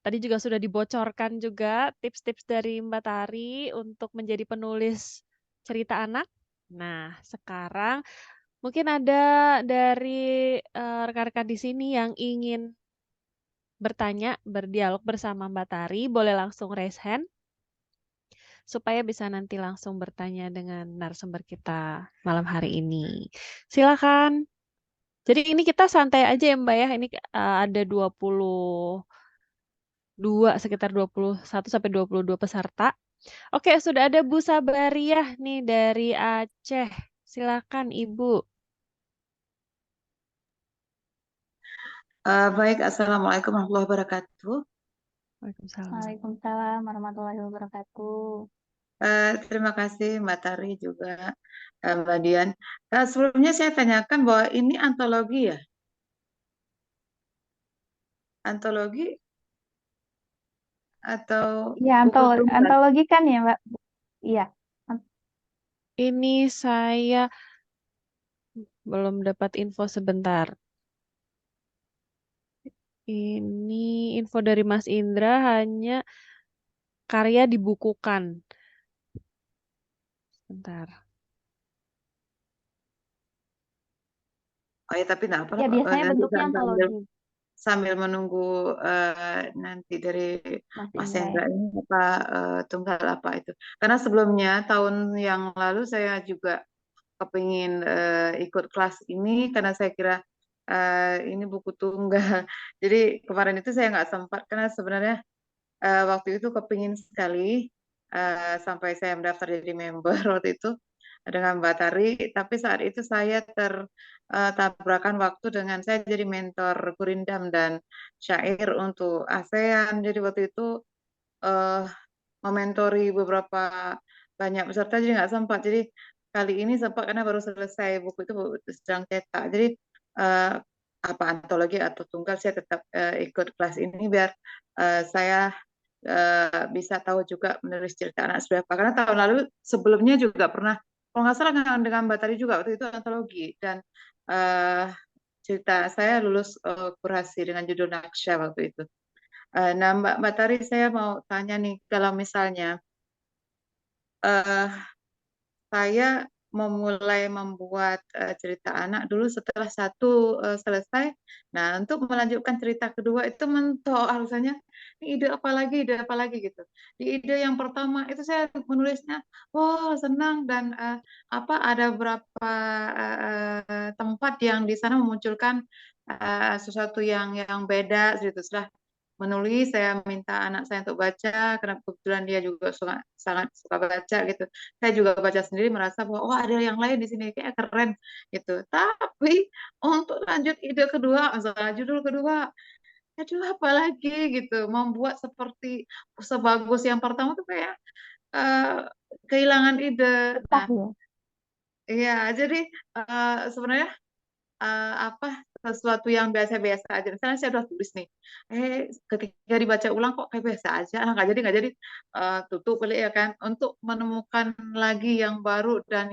Tadi juga sudah dibocorkan juga tips-tips dari Mbak Tari untuk menjadi penulis cerita anak. Nah, sekarang mungkin ada dari rekan-rekan di sini yang ingin bertanya, berdialog bersama Mbak Tari, boleh langsung raise hand supaya bisa nanti langsung bertanya dengan narasumber kita malam hari ini. Silakan. Jadi ini kita santai aja ya Mbak ya. Ini ada 22, sekitar 21 sampai 22 peserta. Oke, sudah ada Bu Sabariah nih dari Aceh. Silakan Ibu. Baik, Assalamualaikum warahmatullahi wabarakatuh. Waalaikumsalam. Waalaikumsalam warahmatullahi wabarakatuh. Terima kasih Mbak Tari juga Mbak Dian. Sebelumnya saya tanyakan bahwa ini antologi ya? Antologi atau Iya, buku tunggal? antologi kan ya, Mbak? Iya. Ini saya belum dapat info sebentar. Ini info dari Mas Indra hanya karya dibukukan. Sebentar. Oh ya, tapi nggak apa-apa. Ya, biasanya Nanti bentuknya antologi, sambil menunggu nanti dari Mas Mas Indra ya. Hendra ini apa tunggal apa itu. Karena sebelumnya tahun yang lalu saya juga kepingin ikut kelas ini karena saya kira ini buku tunggal. Jadi kemarin itu saya nggak sempat karena sebenarnya waktu itu kepingin sekali sampai saya mendaftar jadi member waktu itu dengan Mbak Tari. Tapi saat itu saya tertabrakan waktu dengan saya jadi mentor Gurindam dan syair untuk ASEAN. Jadi waktu itu eh, mementori beberapa banyak peserta jadi nggak sempat. Jadi kali ini sempat karena baru selesai buku itu sedang cetak. Jadi eh, apa antologi atau tunggal saya tetap ikut kelas ini biar saya bisa tahu juga menulis cerita anak seperti apa. Karena tahun lalu sebelumnya juga pernah kalau nggak salah dengan Mbak Tari juga waktu itu antologi dan eh, cerita saya lulus kurasi dengan judul Naksha waktu itu. Nah, Mbak Tari, saya mau tanya nih, kalau misalnya eh, saya memulai membuat cerita anak dulu setelah satu selesai. Nah, untuk melanjutkan cerita kedua itu mentok alasannya ini ide apa lagi gitu. Di ide yang pertama itu saya menulisnya, wah senang dan apa ada beberapa tempat yang di sana memunculkan sesuatu yang beda gitu. Setelah menulis, saya minta anak saya untuk baca karena kebetulan dia juga sangat suka baca gitu. Saya juga baca sendiri merasa bahwa wah ada yang lain di sini kayak keren gitu. Tapi untuk lanjut ide kedua, misalnya judul kedua, aduh apa lagi gitu. Membuat seperti sebagus yang pertama tuh kayak eh, kehilangan ide. Betah Nah, ya. iya jadi sebenarnya apa sesuatu yang biasa-biasa aja. Misalnya saya udah tulis nih, ketika dibaca ulang kok kayak biasa aja, nggak jadi tutup balik ya kan. Untuk menemukan lagi yang baru dan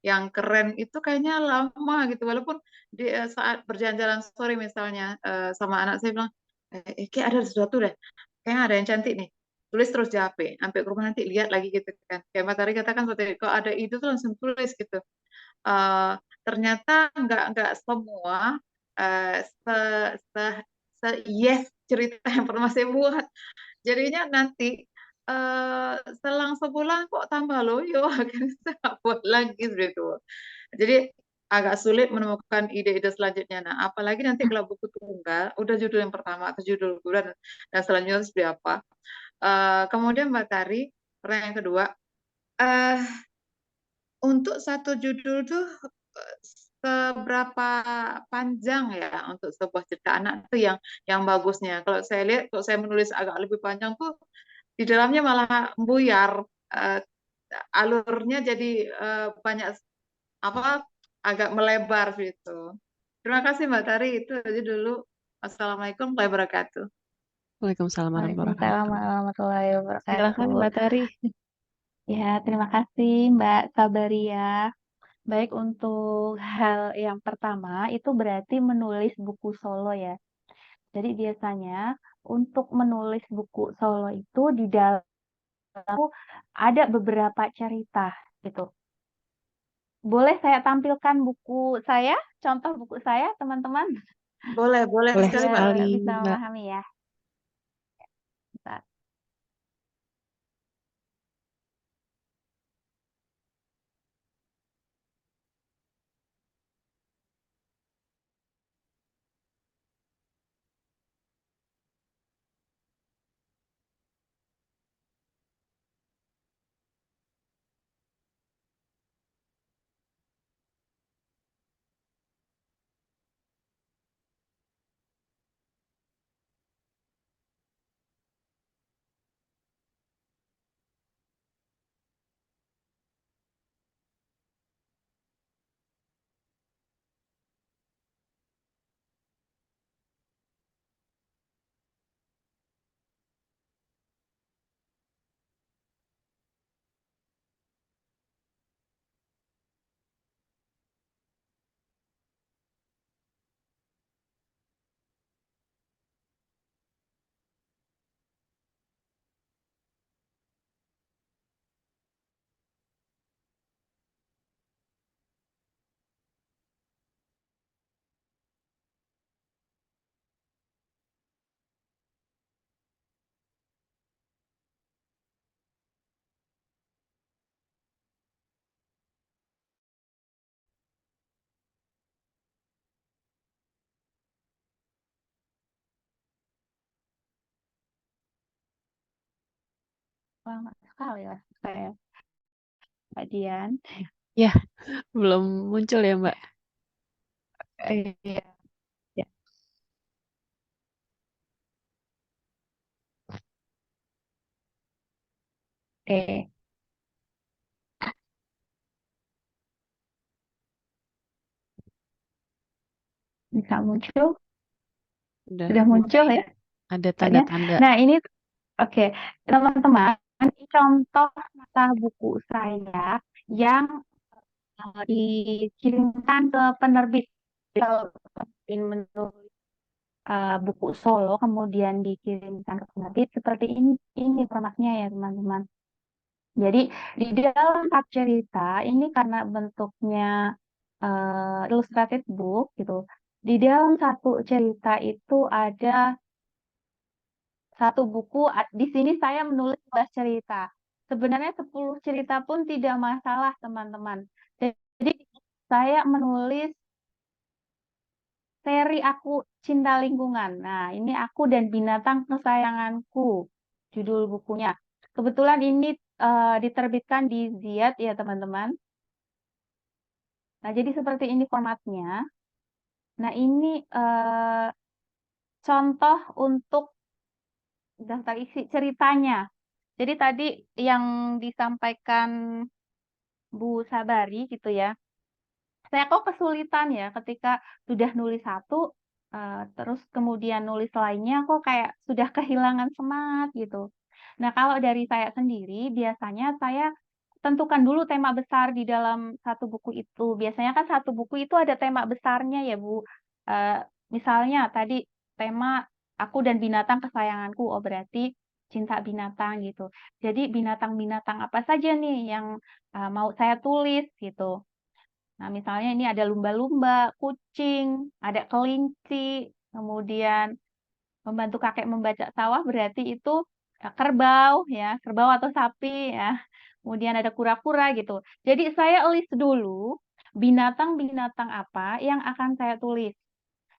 yang keren itu kayaknya lama gitu. Walaupun di saat berjalan-jalan sore misalnya sama anak saya bilang, kayak ada sesuatu deh, kayaknya ada yang cantik nih. Tulis terus di HP, sampai ke rumah nanti lihat lagi gitu kan. Kayak Mbak Tari katakan seperti itu, kalau ada ide tuh langsung tulis gitu. Eh, ternyata nggak semua eh, se, se, yes cerita yang pernah saya buat. Jadinya nanti selang sebulan kok tambah loyo akhirnya saya nggak buat lagi gitu. Jadi agak sulit menemukan ide-ide selanjutnya. Nah, apalagi nanti kalau buku tunggal, udah judul yang pertama atau judul kedua dan selanjutnya seperti apa. Kemudian Mbak Tari, pertanyaan yang kedua, eh untuk satu judul tuh seberapa panjang ya untuk sebuah cerita anak itu yang bagusnya. Kalau saya lihat, kalau saya menulis agak lebih panjang tuh di dalamnya malah buyar, eh, alurnya jadi banyak apa agak melebar gitu. Terima kasih Mbak Tari, itu aja dulu. Assalamualaikum warahmatullahi wabarakatuh. Waalaikumsalam warahmatullahi Waalaikumsalam wabarakatuh. warahmatullahi Silakan wabarakatuh. Mbak Tari. Ya, terima kasih Mbak Sabaria. Baik, untuk hal yang pertama itu berarti menulis buku solo ya. Jadi biasanya untuk menulis buku solo itu di dalam ada beberapa cerita gitu. Boleh saya tampilkan buku saya, contoh buku saya, teman-teman, Boleh Boleh sekali biar Mbak. sekali bisa Mbak. memahami ya. lama sekali ya saya, Mbak Dian. Ya, belum muncul ya, Mbak. Iya. Ya. Oke, bisa muncul, Udah sudah muncul mulai ya ada kayaknya. tanda-tanda. Nah, ini oke, teman-teman, ini contoh mata buku saya yang dikirimkan ke penerbit. Kalau ingin menulis buku solo kemudian dikirimkan ke penerbit seperti ini formatnya ya teman-teman. Jadi di dalam tab cerita ini karena bentuknya illustrated book gitu. Di dalam satu cerita itu ada satu buku. Di sini saya menulis 11 cerita. Sebenarnya 10 cerita pun tidak masalah teman-teman. Jadi saya menulis seri Aku Cinta Lingkungan. Nah, ini Aku dan Binatang Kesayanganku, judul bukunya. Kebetulan ini diterbitkan di Ziyad ya teman-teman. Nah, jadi seperti ini formatnya. Nah, ini contoh untuk daftar isi ceritanya. Jadi tadi yang disampaikan Bu Sabari gitu ya. Saya kok kesulitan ya ketika sudah nulis satu, terus kemudian nulis lainnya kok kayak sudah kehilangan semangat gitu. Nah, kalau dari saya sendiri biasanya saya tentukan dulu tema besar di dalam satu buku itu. Biasanya kan satu buku itu ada tema besarnya ya, Bu. Eee, Misalnya tadi tema Aku dan Binatang Kesayanganku, oh berarti cinta binatang gitu. Jadi binatang-binatang apa saja nih yang, mau saya tulis gitu. Nah, misalnya ini ada lumba-lumba, kucing, ada kelinci, kemudian membantu kakek membaca sawah berarti itu kerbau ya, kerbau atau sapi ya. Kemudian ada kura-kura gitu. Jadi saya list dulu binatang-binatang apa yang akan saya tulis.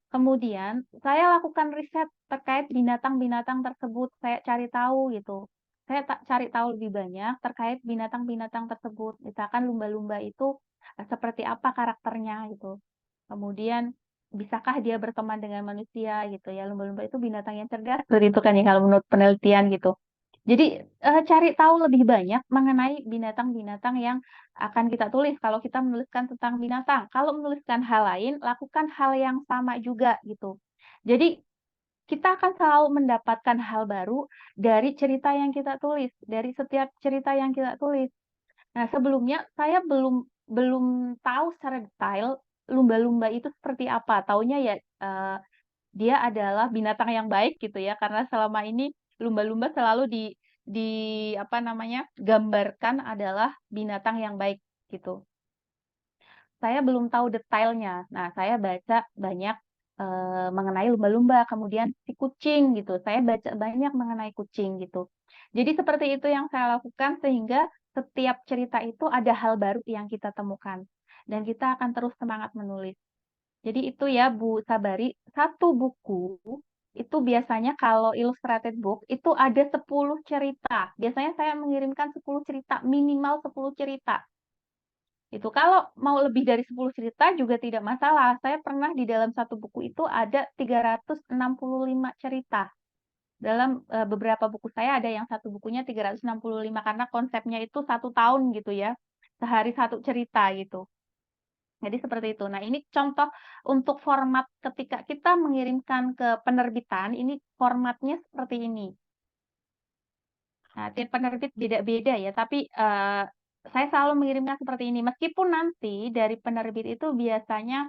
Kemudian saya lakukan riset terkait binatang-binatang tersebut, saya cari tahu gitu. Saya cari tahu lebih banyak terkait binatang-binatang tersebut. Misalkan lumba-lumba itu seperti apa karakternya gitu. Kemudian bisakah dia berteman dengan manusia gitu ya. Lumba-lumba itu binatang yang cerdas seperti itu kan ya kalau menurut penelitian gitu. Jadi cari tahu lebih banyak mengenai binatang-binatang yang akan kita tulis kalau kita menuliskan tentang binatang. Kalau menuliskan hal lain, lakukan hal yang sama juga gitu. Jadi kita akan selalu mendapatkan hal baru dari cerita yang kita tulis, dari setiap cerita yang kita tulis. Nah, sebelumnya saya belum belum tahu secara detail lumba-lumba itu seperti apa. Taunya ya dia adalah binatang yang baik gitu ya, karena selama ini lumba-lumba selalu di apa namanya, gambarkan adalah binatang yang baik gitu. Saya belum tahu detailnya. Nah, saya baca banyak mengenai lumba-lumba, kemudian si kucing gitu. Saya baca banyak mengenai kucing gitu. Jadi seperti itu yang saya lakukan sehingga setiap cerita itu ada hal baru yang kita temukan dan kita akan terus semangat menulis. Jadi itu ya Bu Sabari, satu buku itu biasanya kalau illustrated book itu ada 10 cerita. Biasanya saya mengirimkan 10 cerita, minimal 10 cerita. Itu kalau mau lebih dari 10 cerita juga tidak masalah. Saya pernah di dalam satu buku itu ada 365 cerita. Dalam beberapa buku saya ada yang satu bukunya 365 karena konsepnya itu 1 tahun gitu ya. Sehari satu cerita gitu. Jadi seperti itu. Nah, ini contoh untuk format ketika kita mengirimkan ke penerbitan, ini formatnya seperti ini. Nah, tiap penerbit beda-beda ya, tapi saya selalu mengirimkan seperti ini. Meskipun nanti dari penerbit itu biasanya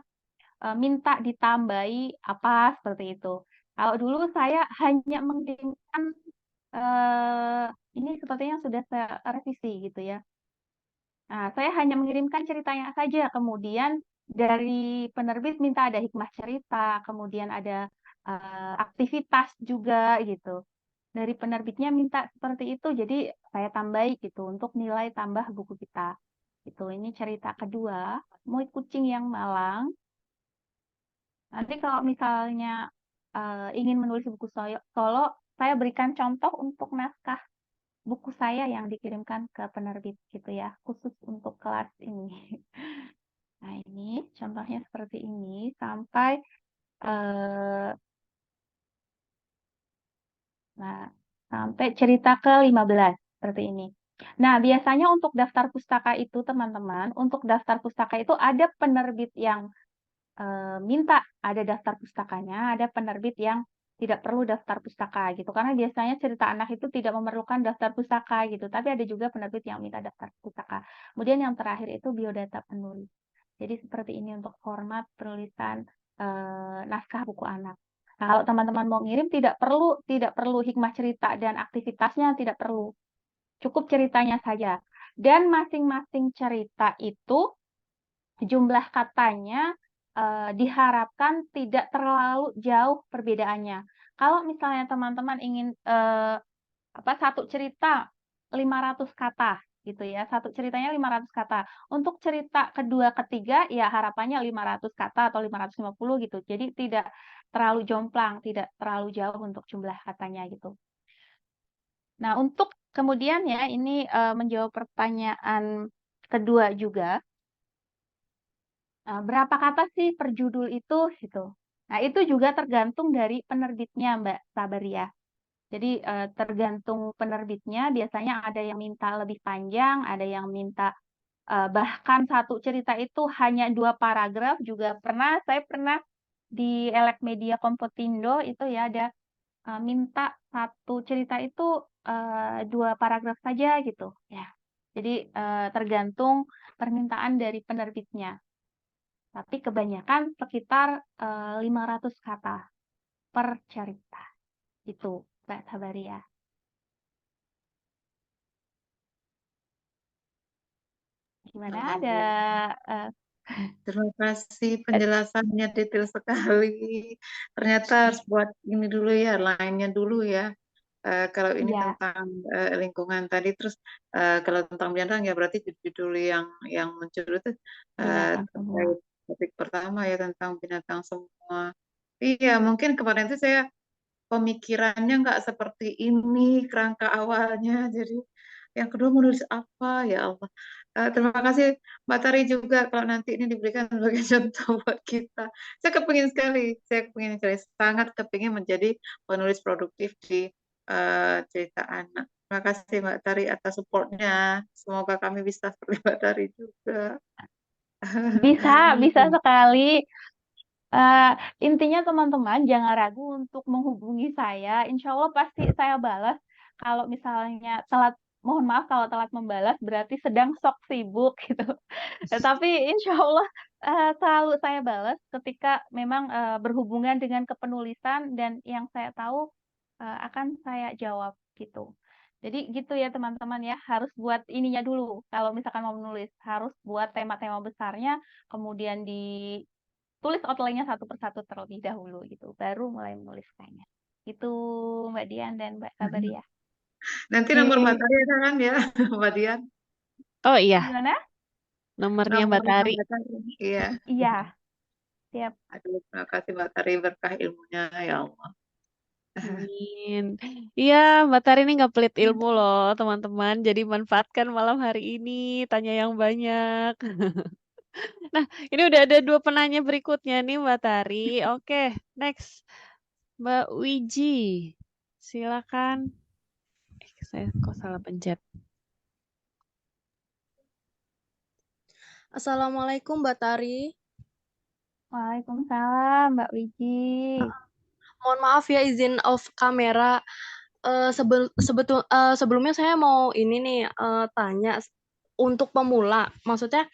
minta ditambahi apa seperti itu. Kalau dulu saya hanya mengirimkan ini sepertinya sudah saya revisi gitu ya. Nah, saya hanya mengirimkan ceritanya saja, kemudian dari penerbit minta ada hikmah cerita, kemudian ada aktivitas juga gitu. Dari penerbitnya minta seperti itu, jadi saya tambahi gitu untuk nilai tambah buku kita. Itu ini cerita kedua, Muid Kucing yang Malang. Nanti kalau misalnya ingin menulis buku solo, saya berikan contoh untuk naskah. buku saya yang dikirimkan ke penerbit gitu ya, khusus untuk kelas ini. Nah, ini contohnya seperti ini sampai eh, nah, sampai cerita ke-15 seperti ini. Nah, biasanya untuk daftar pustaka itu teman-teman, untuk daftar pustaka itu ada penerbit yang minta ada daftar pustakanya, ada penerbit yang tidak perlu daftar pustaka gitu. Karena biasanya cerita anak itu tidak memerlukan daftar pustaka gitu, tapi ada juga penerbit yang minta daftar pustaka. Kemudian yang terakhir itu biodata penulis. Jadi seperti ini untuk format penulisan naskah buku anak. Nah, kalau teman-teman mau ngirim tidak perlu hikmah cerita dan aktivitasnya tidak perlu. Cukup ceritanya saja. Dan masing-masing cerita itu jumlah katanya diharapkan tidak terlalu jauh perbedaannya. Kalau misalnya teman-teman ingin satu cerita 500 kata gitu ya, satu ceritanya 500 kata. Untuk cerita kedua, ketiga ya harapannya 500 kata atau 550 gitu. Jadi tidak terlalu jomplang, tidak terlalu jauh untuk jumlah katanya gitu. Nah, untuk kemudian ya ini menjawab pertanyaan kedua juga. Berapa kata sih per judul itu gitu. Nah, itu juga tergantung dari penerbitnya, Mbak Sabaria. Jadi tergantung penerbitnya, biasanya ada yang minta lebih panjang, ada yang minta bahkan satu cerita itu hanya 2 paragraf juga pernah. Saya pernah di Elek Media Kompotindo itu ya ada minta satu cerita itu 2 paragraf saja gitu ya. Jadi tergantung permintaan dari penerbitnya. Tapi kebanyakan sekitar 500 kata per cerita. Itu, Mbak Sabaria. Gimana? Ada Terima kasih penjelasannya detail sekali. Ternyata harus buat ini dulu ya, lainnya dulu ya. Kalau ini iya, tentang lingkungan tadi, terus kalau tentang binatang ya berarti judul yang muncul itu binatang semua. terkait topik pertama ya tentang binatang semua. Iya, mungkin kemarin itu saya pemikirannya nggak seperti ini kerangka awalnya. Jadi yang kedua menulis apa ya Allah. Terima kasih Mbak Tari juga kalau nanti ini diberikan sebagai contoh buat kita. Saya kepingin sekali, sangat kepingin menjadi penulis produktif di cerita anak. Terima kasih Mbak Tari atas supportnya. Semoga kami bisa seperti Mbak Tari juga. Bisa sekali. Eh, intinya teman-teman jangan ragu untuk menghubungi saya. Insya Allah pasti saya balas. Kalau misalnya telat, mohon maaf kalau telat membalas berarti sedang sok sibuk gitu. Tapi insya Allah selalu saya balas ketika memang berhubungan dengan kepenulisan dan yang saya tahu akan saya jawab gitu. Jadi gitu ya teman-teman ya, harus buat ininya dulu. Kalau misalkan mau menulis, harus buat tema-tema besarnya, kemudian ditulis outline-nya satu persatu terlebih dahulu gitu, baru mulai menuliskannya. Itu Mbak Dian dan Mbak Sabaria. Nanti nomor Mbak Tari ada kan ya, Mbak Dian? Oh iya, Gimana? nomornya Mbak Nomor Tari. Mbak Tari. Iya. Iya, siap. Aduh, terima kasih Mbak Tari, berkah ilmunya ya Allah. Amin. Iya, Mbak Tari ini nggak pelit ilmu loh, teman-teman. Jadi manfaatkan malam hari ini, tanya yang banyak. Nah, ini udah ada 2 penanya berikutnya nih, Mbak Tari. Oke, next. Mbak Wiji, silakan. Saya kok salah pencet. Assalamualaikum Mbak Tari. Waalaikumsalam Mbak Wiji. Mohon maaf ya izin off kamera. Sebelumnya saya mau ini nih tanya untuk pemula. Maksudnya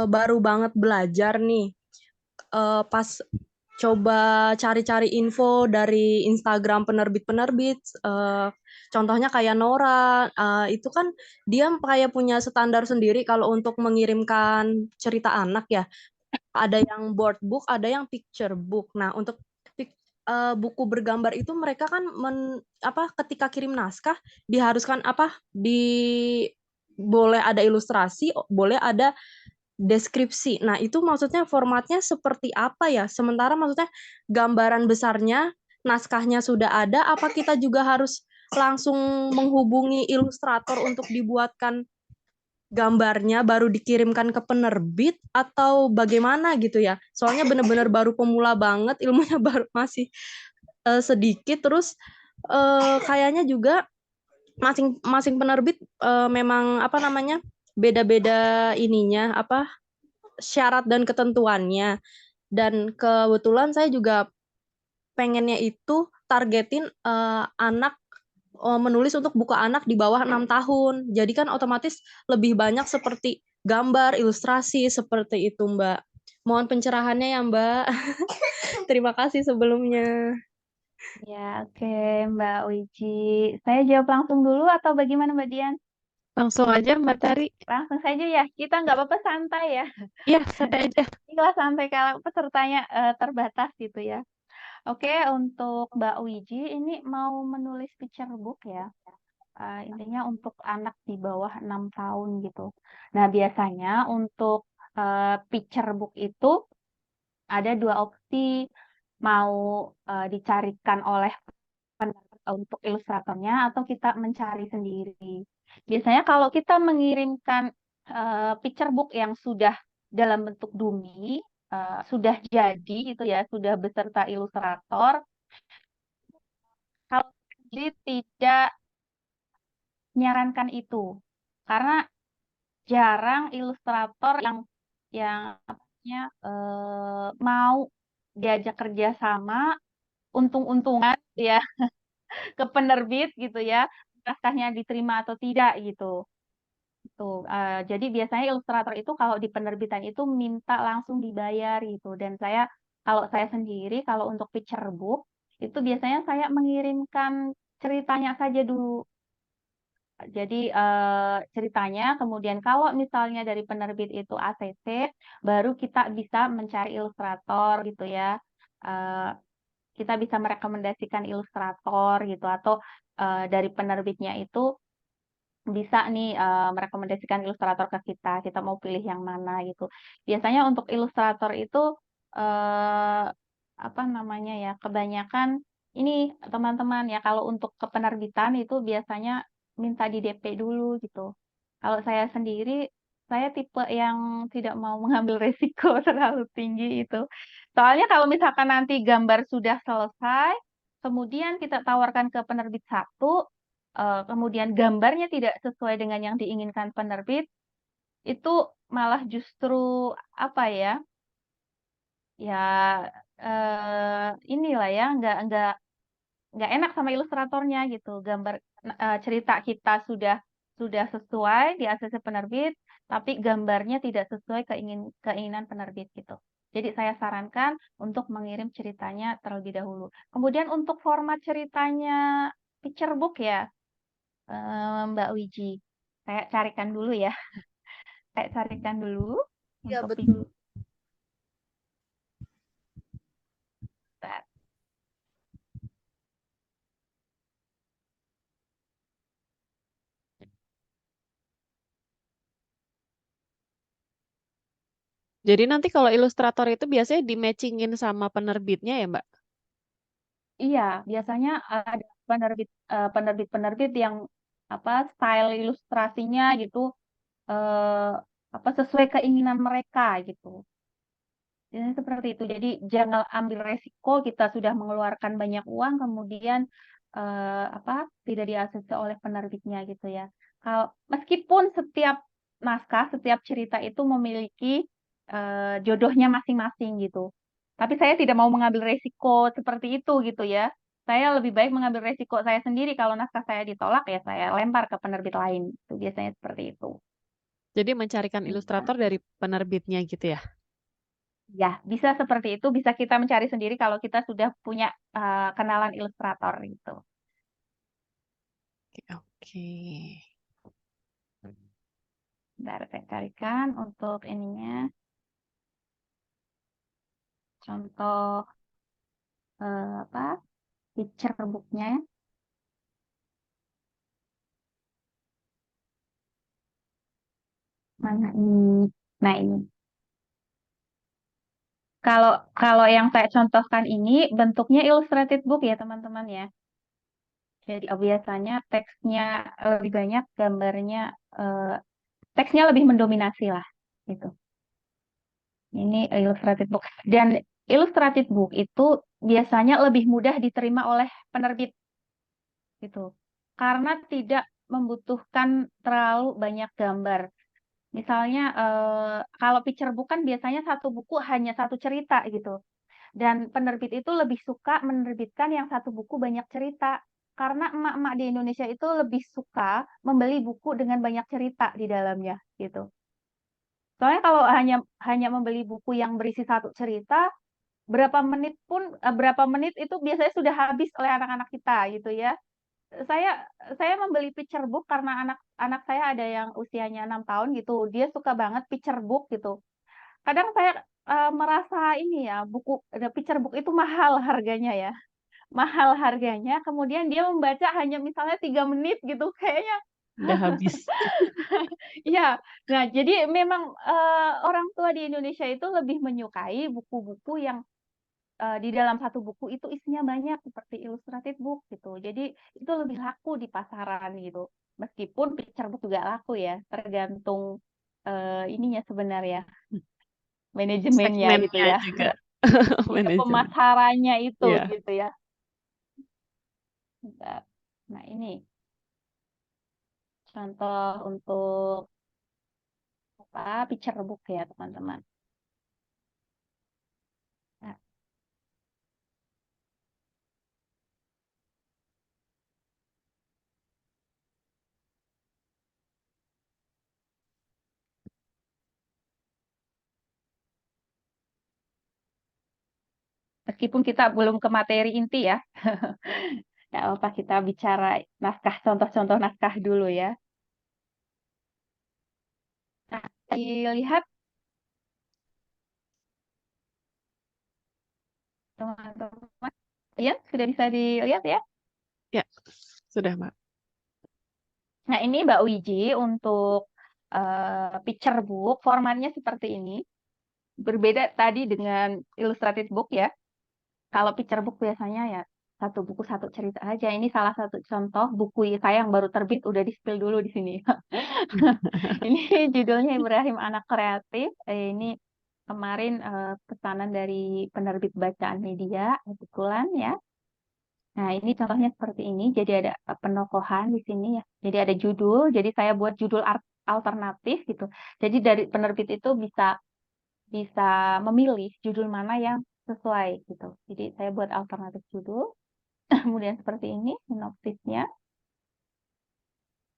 baru banget belajar nih. Pas coba cari-cari info dari Instagram penerbit-penerbit, contohnya kayak Nora, itu kan dia kayak punya standar sendiri kalau untuk mengirimkan cerita anak ya. Ada yang board book, ada yang picture book. Nah, untuk buku bergambar itu mereka kan ketika kirim naskah diharuskan boleh ada ilustrasi, boleh ada deskripsi. Nah, itu maksudnya formatnya seperti apa ya? Sementara maksudnya gambaran besarnya, naskahnya sudah ada, apa kita juga harus langsung menghubungi ilustrator untuk dibuatkan gambarnya baru dikirimkan ke penerbit atau bagaimana gitu ya? Soalnya benar-benar baru pemula banget, ilmunya baru masih sedikit, terus kayaknya juga masing-masing penerbit memang apa namanya beda-beda ininya apa syarat dan ketentuannya. Dan kebetulan saya juga pengennya itu targetin anak menulis untuk buku anak di bawah 6 tahun. Jadi kan otomatis lebih banyak seperti gambar, ilustrasi seperti itu, Mbak. Mohon pencerahannya ya, Mbak. Terima kasih sebelumnya. Ya, oke, Mbak Wiji. Saya jawab langsung dulu atau bagaimana, Mbak Dian? Langsung aja Mbak Tari. Langsung saja ya. Kita nggak apa-apa santai ya. Iya, santai aja. Ikhlas santai kalau pesertanya terbatas gitu ya. Oke, untuk Mbak Wiji ini mau menulis picture book ya. Intinya untuk anak di bawah 6 tahun gitu. Nah, biasanya untuk picture book itu ada dua opsi, mau dicarikan oleh untuk ilustratornya atau kita mencari sendiri. Biasanya kalau kita mengirimkan picture book yang sudah dalam bentuk dummy, sudah jadi gitu ya, sudah beserta ilustrator, kalau jadi tidak menyarankan itu. Karena jarang ilustrator yang apa namanya, mau diajak kerjasama untung-untungan ya ke penerbit gitu ya, naskahnya diterima atau tidak gitu. Tuh, jadi biasanya ilustrator itu kalau di penerbitan itu minta langsung dibayar gitu. Dan kalau saya sendiri, kalau untuk picture book, itu biasanya saya mengirimkan ceritanya saja dulu. Jadi ceritanya, kemudian kalau misalnya dari penerbit itu ACC, baru kita bisa mencari ilustrator gitu ya. Eh, kita bisa merekomendasikan ilustrator gitu, atau dari penerbitnya itu bisa nih merekomendasikan ilustrator ke kita. Kita mau pilih yang mana gitu. Biasanya untuk ilustrator itu eh, apa namanya ya? Kebanyakan ini teman-teman ya kalau untuk ke penerbitan itu biasanya minta di DP dulu gitu. Kalau saya sendiri, saya tipe yang tidak mau mengambil resiko terlalu tinggi itu. Soalnya kalau misalkan nanti gambar sudah selesai, kemudian kita tawarkan ke penerbit satu, kemudian gambarnya tidak sesuai dengan yang diinginkan penerbit, itu malah justru apa ya? Ya inilah ya, nggak enak sama ilustratornya gitu. Cerita kita sudah sesuai di ACC penerbit, tapi gambarnya tidak sesuai keinginan penerbit gitu. Jadi saya sarankan untuk mengirim ceritanya terlebih dahulu. Kemudian untuk format ceritanya picture book ya, Mbak Wiji. Saya carikan dulu ya. Saya carikan dulu Iya, untuk betul. picture. Jadi nanti kalau ilustrator itu biasanya di-matchingin sama penerbitnya ya, Mbak? Iya, biasanya ada penerbit-penerbit yang apa style ilustrasinya gitu eh, apa sesuai keinginan mereka gitu. Jadi seperti itu. Jadi jangan ambil resiko kita sudah mengeluarkan banyak uang kemudian apa tidak di-ACC oleh penerbitnya gitu ya. Kalau meskipun setiap naskah, setiap cerita itu memiliki jodohnya masing-masing gitu. Tapi saya tidak mau mengambil resiko seperti itu gitu ya. Saya lebih baik mengambil resiko saya sendiri kalau naskah saya ditolak ya saya lempar ke penerbit lain. Itu biasanya seperti itu. Jadi mencarikan ilustrator dari penerbitnya gitu ya? Ya, bisa seperti itu. Bisa kita mencari sendiri kalau kita sudah punya kenalan ilustrator gitu. Oke, oke. Bentar, saya carikan untuk ininya. Contoh apa? Picture booknya. Mana ini? Nah, ini. Kalau kalau yang saya contohkan ini bentuknya illustrated book ya, teman-teman ya. Jadi biasanya teksnya lebih banyak, gambarnya teksnya lebih mendominasi lah gitu. Ini illustrated book. Dan illustrated book itu biasanya lebih mudah diterima oleh penerbit gitu. Karena tidak membutuhkan terlalu banyak gambar. Misalnya kalau picture book kan biasanya satu buku hanya satu cerita gitu. Dan penerbit itu lebih suka menerbitkan yang satu buku banyak cerita. Karena emak-emak di Indonesia itu lebih suka membeli buku dengan banyak cerita di dalamnya gitu. Soalnya kalau hanya membeli buku yang berisi satu cerita, berapa menit itu biasanya sudah habis oleh anak-anak kita gitu ya. Saya membeli picture book karena anak saya ada yang usianya 6 tahun gitu. Dia suka banget picture book gitu. Kadang saya merasa ini ya, picture book itu mahal harganya ya. Mahal harganya, kemudian dia membaca hanya misalnya 3 menit gitu. Kayaknya Udah habis. ya, nah jadi memang orang tua di Indonesia itu lebih menyukai buku-buku yang di dalam satu buku itu isinya banyak seperti illustrated book gitu. Jadi itu lebih laku di pasaran gitu. Meskipun picture book juga laku ya, tergantung ininya sebenarnya manajemennya gitu Segmennya ya. juga. Ya Manajemen. pemasarannya itu Iya. gitu ya. Nah ini contoh untuk picture book ya teman-teman. Nah, meskipun kita belum ke materi inti ya, nggak apa kita bicara naskah, contoh-contoh naskah dulu ya. Nah, dilihat teman-teman, ya sudah bisa dilihat ya. Ya, sudah, Mbak. Nah ini Mbak Wiji untuk picture book formatnya seperti ini. Berbeda tadi dengan illustrated book ya. Kalau picture book biasanya ya satu buku satu cerita aja. Ini salah satu contoh buku saya yang baru terbit, udah di-spill dulu di sini. Ini judulnya Ibrahim Anak Kreatif. Ini kemarin pesanan dari penerbit Bacaan Media kebetulan ya. Nah, ini contohnya seperti ini. Jadi ada penokohan di sini ya. Jadi ada judul. Jadi saya buat judul alternatif gitu. Jadi dari penerbit itu bisa bisa memilih judul mana yang sesuai gitu. Jadi saya buat alternatif judul. Kemudian seperti ini sinopsisnya.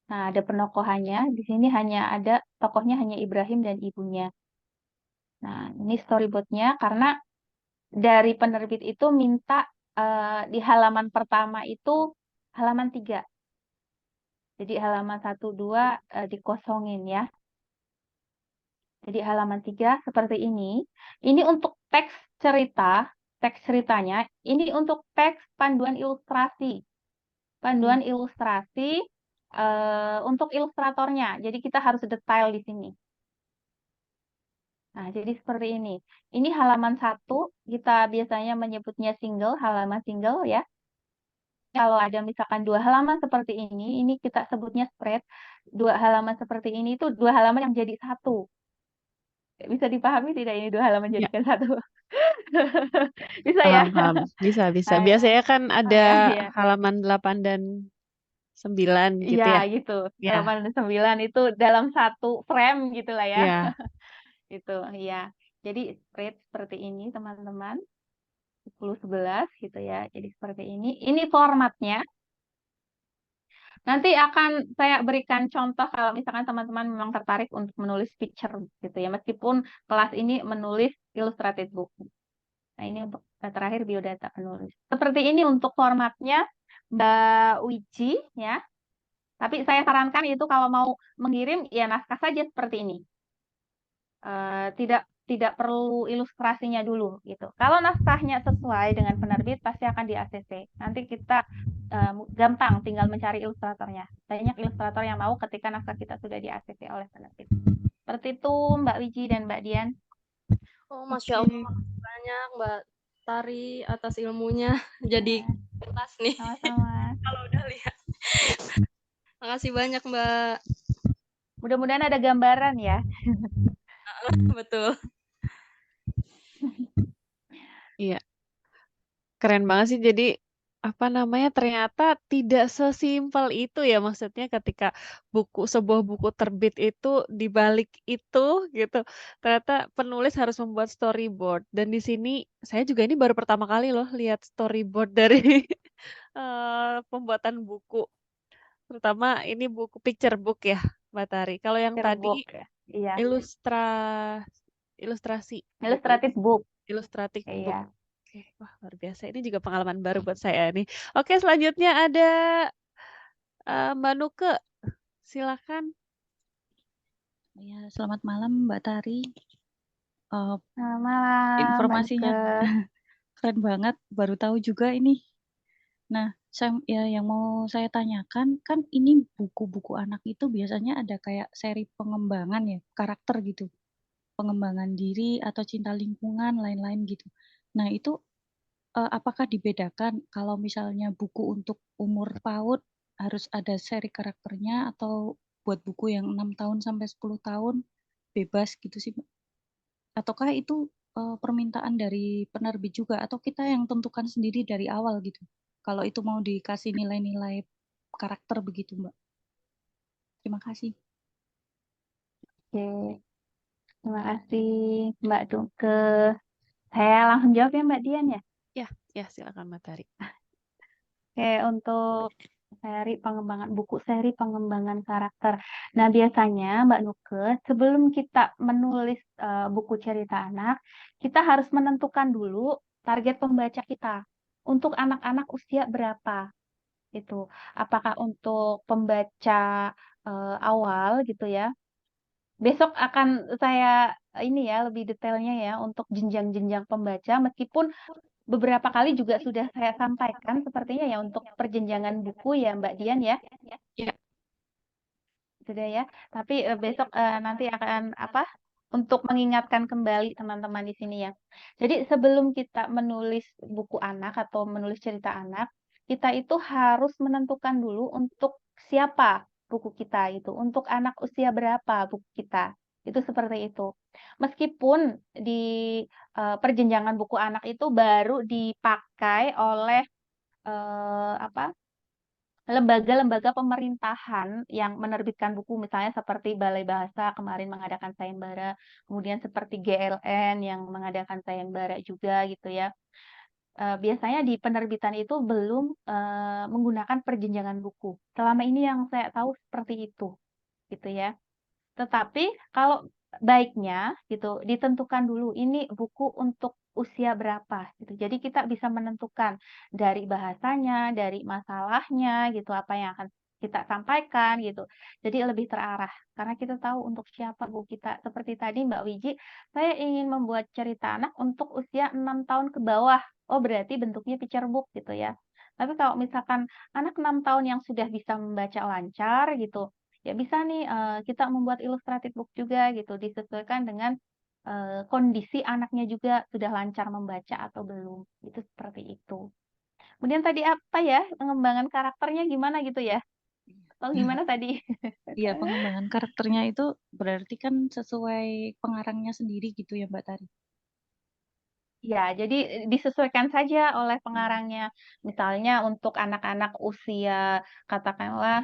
Nah, ada penokohannya. Di sini hanya ada tokohnya hanya Ibrahim dan ibunya. Nah, ini storyboardnya karena dari penerbit itu minta di halaman pertama itu halaman 3. Jadi halaman 1, 2 dikosongin ya. Jadi halaman 3 seperti ini. Ini untuk teks ceritanya. Ini untuk teks panduan ilustrasi. Panduan ilustrasi untuk ilustratornya. Jadi kita harus detail di sini. Nah, jadi seperti ini. Ini halaman 1, kita biasanya menyebutnya single, halaman single ya. Kalau ada misalkan 2 halaman seperti ini kita sebutnya spread. 2 halaman seperti ini itu 2 halaman yang jadi satu. Bisa dipahami tidak ini 2 halaman Ya, jadikan satu? Bisa ya? paham. Bisa. Nah, Biasanya kan ada ya. halaman 8 dan 9 gitu Iya, ya. gitu. Ya, 8 dan 9 itu dalam satu frame gitu lah ya. ya. Itu, ya. Jadi spread seperti ini, teman-teman. 10-11 gitu ya. Jadi seperti ini. Ini formatnya. Nanti akan saya berikan contoh kalau misalkan teman-teman memang tertarik untuk menulis picture gitu ya. Meskipun kelas ini menulis illustrated book. Nah, ini untuk terakhir biodata penulis. Seperti ini untuk formatnya Mbak Wiji ya. Tapi saya sarankan itu kalau mau mengirim ya naskah saja seperti ini. Tidak perlu ilustrasinya dulu gitu. Kalau naskahnya sesuai dengan penerbit pasti akan di ACC. Nanti kita gampang tinggal mencari ilustratornya. Banyak ilustrator yang mau ketika naskah kita sudah di ACC oleh penerbit. Seperti itu Mbak Wiji dan Mbak Dian. Oh, Masya Allah, makasih banyak Mbak Tari atas ilmunya. Jadi kelas nih. Sama-sama. kalau udah lihat. Makasih banyak, Mbak. Mudah-mudahan ada gambaran ya. Betul. Iya, keren banget sih. Jadi apa namanya, ternyata tidak sesimpel itu ya, maksudnya ketika sebuah buku terbit itu di balik itu gitu, ternyata penulis harus membuat storyboard. Dan di sini saya juga ini baru pertama kali loh lihat storyboard dari pembuatan buku. Terutama ini buku picture book ya, Mbak Tari. Kalau yang Book tadi ya. Iya, ilustrasi buku illustrated book. ilustratif book. Iya. Oke, wah luar biasa. Ini juga pengalaman baru buat saya nih. Oke, selanjutnya ada Mbak Nuke. Silakan. Ya, selamat malam Mbak Tari. Selamat malam, Mbak Informasinya Nuke. keren banget, baru tahu juga ini. Nah, yang mau saya tanyakan, kan ini buku-buku anak itu biasanya ada kayak seri pengembangan ya, karakter gitu. Pengembangan diri atau cinta lingkungan, lain-lain gitu. Nah, itu apakah dibedakan kalau misalnya buku untuk umur PAUD harus ada seri karakternya atau buat buku yang 6 tahun sampai 10 tahun bebas gitu sih, Mbak? Ataukah itu permintaan dari penerbit juga atau kita yang tentukan sendiri dari awal gitu? Kalau itu mau dikasih nilai-nilai karakter begitu, Mbak. Terima kasih. Oke, terima kasih Mbak Nuke. Saya langsung jawab ya Mbak Dian ya. Ya, silakan Mbak Tari. Oke, untuk seri pengembangan karakter. Nah, biasanya Mbak Nuke, sebelum kita menulis buku cerita anak, kita harus menentukan dulu target pembaca kita. Untuk anak-anak usia berapa? Itu. Apakah untuk pembaca awal gitu ya? Besok akan saya ini ya lebih detailnya ya untuk jenjang-jenjang pembaca, meskipun beberapa kali juga sudah saya sampaikan sepertinya ya untuk perjenjangan buku ya Mbak Dian ya. Ya. Sudah ya. Tapi besok nanti akan untuk mengingatkan kembali teman-teman di sini ya. Jadi sebelum kita menulis buku anak atau menulis cerita anak, kita itu harus menentukan dulu untuk siapa buku kita itu, untuk anak usia berapa buku kita. Itu seperti itu. Meskipun di perjenjangan buku anak itu baru dipakai oleh lembaga-lembaga pemerintahan yang menerbitkan buku, misalnya seperti Balai Bahasa kemarin mengadakan sayembara, kemudian seperti GLN yang mengadakan sayembara juga gitu ya. Biasanya di penerbitan itu belum menggunakan perjenjangan buku. Selama ini yang saya tahu seperti itu, gitu ya. Tetapi kalau baiknya gitu ditentukan dulu ini buku untuk usia berapa gitu. Jadi kita bisa menentukan dari bahasanya, dari masalahnya gitu apa yang akan kita sampaikan gitu. Jadi lebih terarah karena kita tahu untuk siapa buku kita. Seperti tadi Mbak Wiji, saya ingin membuat cerita anak untuk usia 6 tahun ke bawah. Oh, berarti bentuknya picture book gitu ya. Tapi kalau misalkan anak 6 tahun yang sudah bisa membaca lancar gitu, ya bisa nih kita membuat illustrated book juga gitu, disesuaikan dengan kondisi anaknya juga sudah lancar membaca atau belum. Itu seperti itu. Kemudian tadi apa ya, pengembangan karakternya gimana gitu ya? Atau gimana tadi? Iya, pengembangan karakternya itu berarti kan sesuai pengarangnya sendiri gitu ya, Mbak Tari? Ya, jadi disesuaikan saja oleh pengarangnya. Misalnya untuk anak-anak usia katakanlah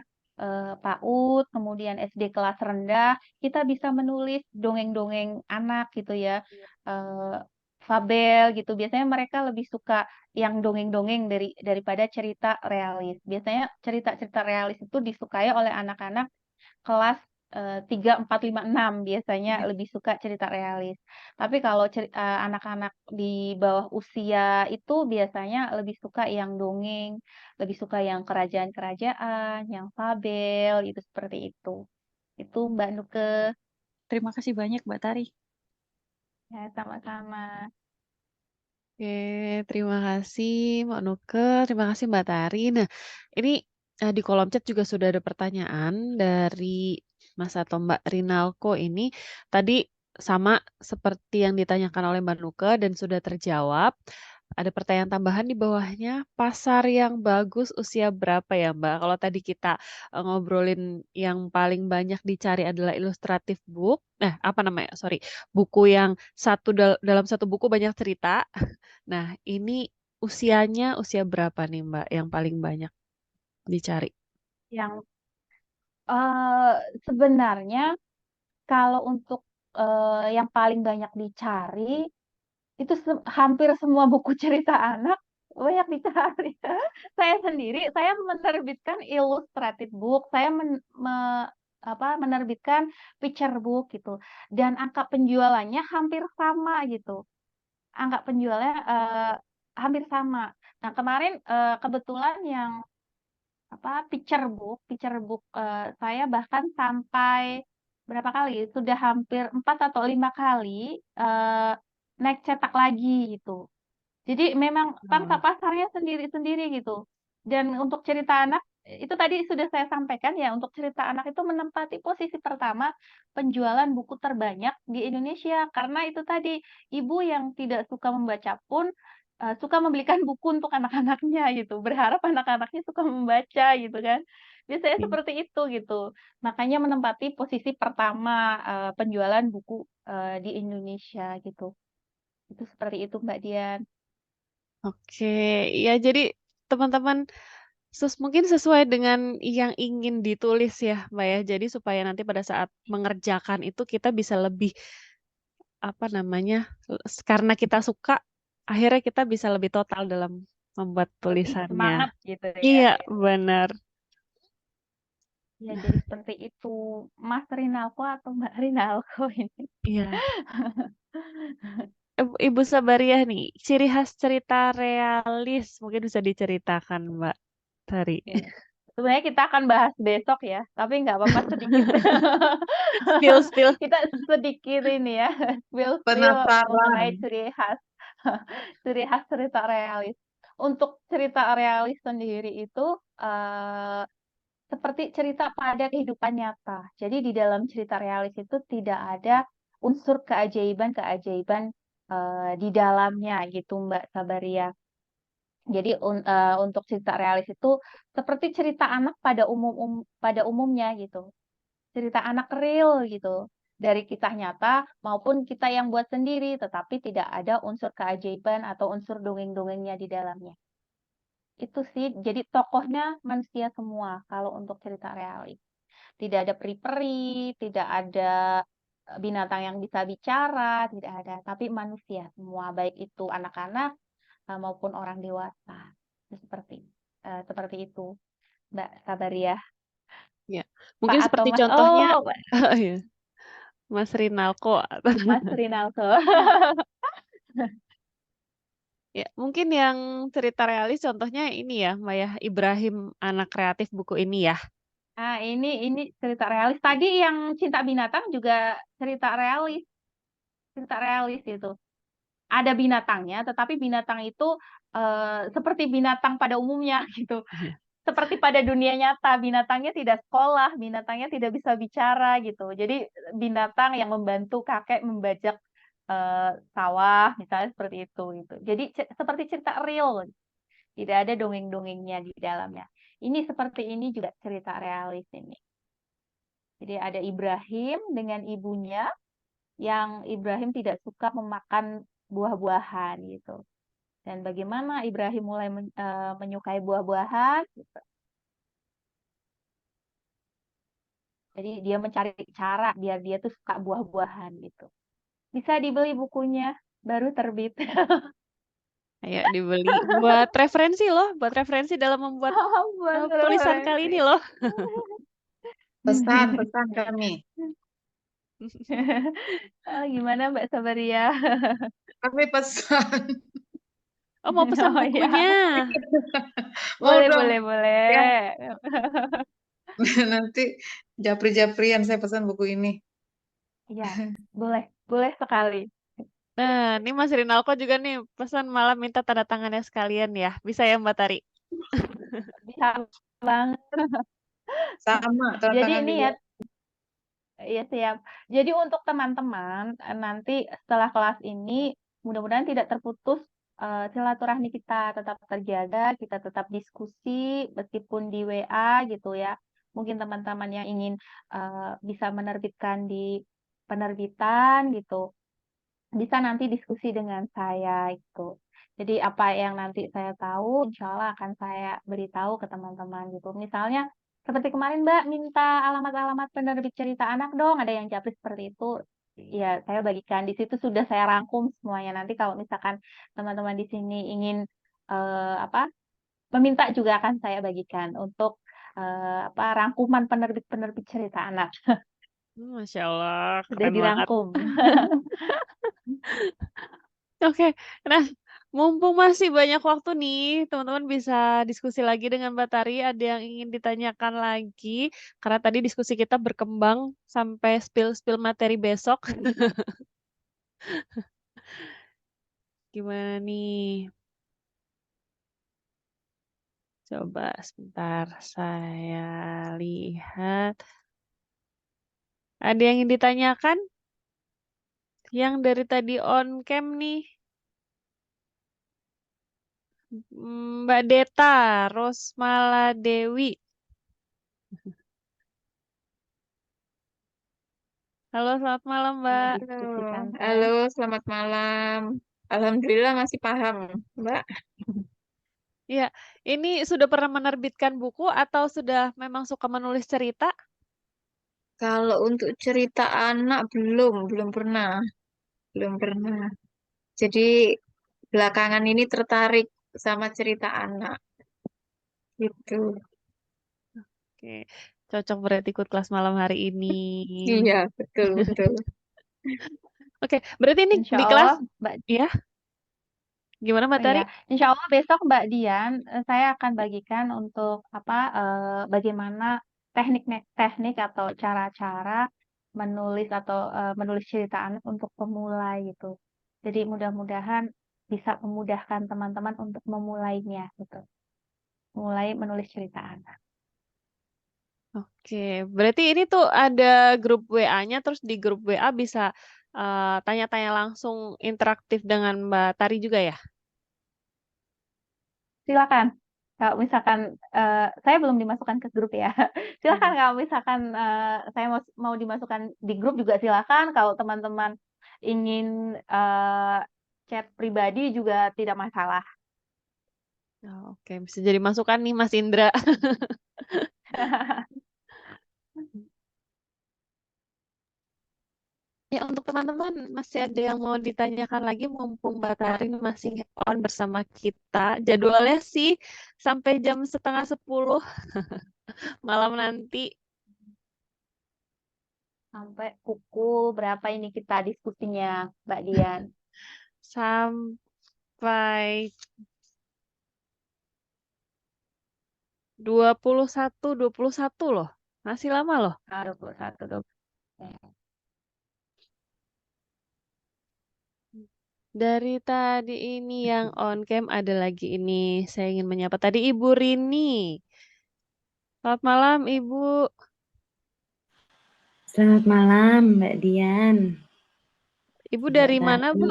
PAUD, kemudian SD kelas rendah, kita bisa menulis dongeng-dongeng anak gitu ya, fabel gitu. Biasanya mereka lebih suka yang dongeng-dongeng daripada cerita realis. Biasanya cerita-cerita realis itu disukai oleh anak-anak kelas 3, 4, 5, 6 biasanya lebih suka cerita realis. Tapi kalau anak-anak di bawah usia itu biasanya lebih suka yang dongeng, lebih suka yang kerajaan-kerajaan, yang fabel, itu seperti itu. Itu Mbak Nuke. Terima kasih banyak, Mbak Tari. Ya, sama-sama. Oke, terima kasih Mbak Nuke, terima kasih Mbak Tari. Nah, ini di kolom chat juga sudah ada pertanyaan dari Mas atau Mbak Rinalko ini. Tadi sama seperti yang ditanyakan oleh Mbak Nuke dan sudah terjawab. Ada pertanyaan tambahan di bawahnya, pasar yang bagus usia berapa ya, Mbak? Kalau tadi kita ngobrolin yang paling banyak dicari adalah ilustratif book, apa namanya? Sorry, buku yang dalam satu buku banyak cerita. Nah, ini usianya usia berapa nih, Mbak, yang paling banyak dicari? Yang sebenarnya kalau untuk yang paling banyak dicari itu hampir semua buku cerita anak banyak dicari. Saya menerbitkan illustrated book, saya menerbitkan picture book gitu, dan angka penjualannya hampir sama gitu. Angka penjualnya hampir sama. Nah, kemarin kebetulan yang picture book saya bahkan sampai berapa kali? Sudah hampir 4 atau 5 kali naik cetak lagi gitu. Jadi memang pangsa pasarnya sendiri-sendiri gitu. Dan untuk cerita anak, itu tadi sudah saya sampaikan ya, untuk cerita anak itu menempati posisi pertama penjualan buku terbanyak di Indonesia. Karena itu tadi, ibu yang tidak suka membaca pun suka membelikan buku untuk anak-anaknya gitu, berharap anak-anaknya suka membaca gitu kan. Biasanya seperti itu gitu. Makanya menempati posisi pertama penjualan buku di Indonesia gitu. Itu seperti itu Mbak Dian. Oke, ya jadi teman-teman mungkin sesuai dengan yang ingin ditulis ya, Mbak ya. Jadi supaya nanti pada saat mengerjakan itu kita bisa lebih apa namanya? Karena kita suka, akhirnya kita bisa lebih total dalam membuat Lebih tulisannya. semangat gitu ya. Iya, benar. Ya, jadi seperti itu. Mas Rinalko atau Mbak Rinalko ini. Iya. Ibu Sabariah nih, ciri khas cerita realis mungkin bisa diceritakan, Mbak Tari. Ya. Sebenarnya kita akan bahas besok ya, tapi nggak apa-apa sedikit. Spill. Kita sedikit ini ya, spill Penasaran. mengenai ciri khas cerita realis. Untuk cerita realis sendiri itu seperti cerita pada kehidupan nyata. Jadi di dalam cerita realis itu tidak ada unsur keajaiban-keajaiban di dalamnya gitu Mbak Sabaria. Jadi untuk cerita realis itu seperti cerita anak pada umumnya gitu. Cerita anak real gitu. Dari kisah nyata maupun kita yang buat sendiri, tetapi tidak ada unsur keajaiban atau unsur dongeng-dongengnya di dalamnya. Itu sih, jadi tokohnya manusia semua kalau untuk cerita realis. Tidak ada peri-peri, tidak ada binatang yang bisa bicara, tidak ada, tapi manusia semua, baik itu anak-anak maupun orang dewasa. Seperti itu, Mbak Sabaria. Ya, Pak mungkin atau seperti Mas? contohnya, Oh, ya, Mas Rinalko. Mas Rinalko. Ya, mungkin yang cerita realis contohnya ini ya, Mbak ya, Ibrahim anak kreatif buku ini ya. Nah, ini cerita realis. Tadi yang Cinta Binatang juga cerita realis. Cerita realis itu. Ada binatangnya, tetapi binatang itu seperti binatang pada umumnya gitu. Seperti pada dunia nyata, binatangnya tidak sekolah, binatangnya tidak bisa bicara gitu. Jadi binatang yang membantu kakek membajak sawah, misalnya seperti itu gitu. Jadi seperti cerita real, tidak ada dongeng-dongengnya di dalamnya. Ini seperti ini juga cerita realis ini. Jadi ada Ibrahim dengan ibunya, yang Ibrahim tidak suka memakan buah-buahan gitu. Dan bagaimana Ibrahim mulai menyukai buah-buahan gitu. Jadi dia mencari cara biar dia tuh suka buah-buahan gitu. Bisa dibeli bukunya, baru terbit. Ayo dibeli buat referensi loh, buat referensi dalam membuat Buat tulisan kali ini referensi. loh. Pesan kami. Gimana Mbak Sabaria? Kami pesan. Oh, mau pesan Oh iya, bukunya. Mau boleh, dong. boleh, boleh. Nanti japri-japrian saya pesan buku ini. Iya, boleh sekali. Nah, ini Mas Rinalko juga nih pesan malah minta tanda tangannya sekalian ya. Bisa ya Mbak Tari? Bisa banget. Sama, tanda Jadi tangan ini juga. ya siap. Jadi untuk teman-teman nanti setelah kelas ini mudah-mudahan tidak terputus silaturahmi kita tetap terjaga, kita tetap diskusi meskipun di WA gitu ya. Mungkin teman-teman yang ingin bisa menerbitkan di penerbitan gitu, bisa nanti diskusi dengan saya gitu. Jadi apa yang nanti saya tahu, insya Allah akan saya beritahu ke teman-teman gitu. Misalnya seperti kemarin Mbak minta alamat-alamat penerbit cerita anak dong, ada yang japri seperti itu. Ya, saya bagikan di situ sudah saya rangkum semuanya. Nanti kalau misalkan teman-teman di sini ingin apa meminta juga akan saya bagikan untuk apa rangkuman penerbit-penerbit cerita anak. Masya Allah, Sudah keren banget. dirangkum. Oke, nah mumpung masih banyak waktu nih, teman-teman bisa diskusi lagi dengan Mbak Tari. Ada yang ingin ditanyakan lagi? Karena tadi diskusi kita berkembang sampai spill-spill materi besok. Gimana nih? Coba sebentar saya lihat. Ada yang ingin ditanyakan? Yang dari tadi on cam nih. Mbak Deta, Rosmala Dewi. Halo, selamat malam, Mbak. Diskusikan Halo, selamat malam. Alhamdulillah masih paham, Mbak. Iya, ini sudah pernah menerbitkan buku atau sudah memang suka menulis cerita? Kalau untuk cerita anak belum pernah, belum pernah. Jadi belakangan ini tertarik sama cerita anak, gitu. Oke, cocok berarti ikut kelas malam hari ini. Iya, betul, betul. Oke, berarti ini Insya di kelas, Allah, Mbak. ya? Gimana Mbak Oh Tari? iya, Insya Allah besok Mbak Dian, saya akan bagikan untuk apa bagaimana teknik atau cara-cara menulis atau menulis cerita anak untuk pemula gitu. Jadi mudah-mudahan bisa memudahkan teman-teman untuk memulainya gitu. Mulai menulis cerita anak. Oke, berarti ini tuh ada grup WA-nya, terus di grup WA bisa tanya-tanya langsung interaktif dengan Mbak Tari juga ya? Silakan. Kalau misalkan saya belum dimasukkan ke grup ya. Silakan kalau misalkan saya mau dimasukkan di grup juga silakan. Kalau teman-teman ingin chat pribadi juga tidak masalah. Oh, oke, bisa jadi masukan nih Mas Indra. Ya, untuk teman-teman masih ada yang mau ditanyakan lagi mumpung Mbak Tari masih on bersama kita. Jadwalnya sih sampai jam 9:30 malam nanti. Sampai pukul berapa ini kita diskusinya, Mbak Dian? Sampai 21 loh. Masih lama loh. 21, 20. Dari tadi ini yang on cam ada lagi ini. Saya ingin menyapa tadi Ibu Rini. Selamat malam Ibu. Selamat malam, Mbak Dian. Ibu Mbak dari Tari. mana Bu?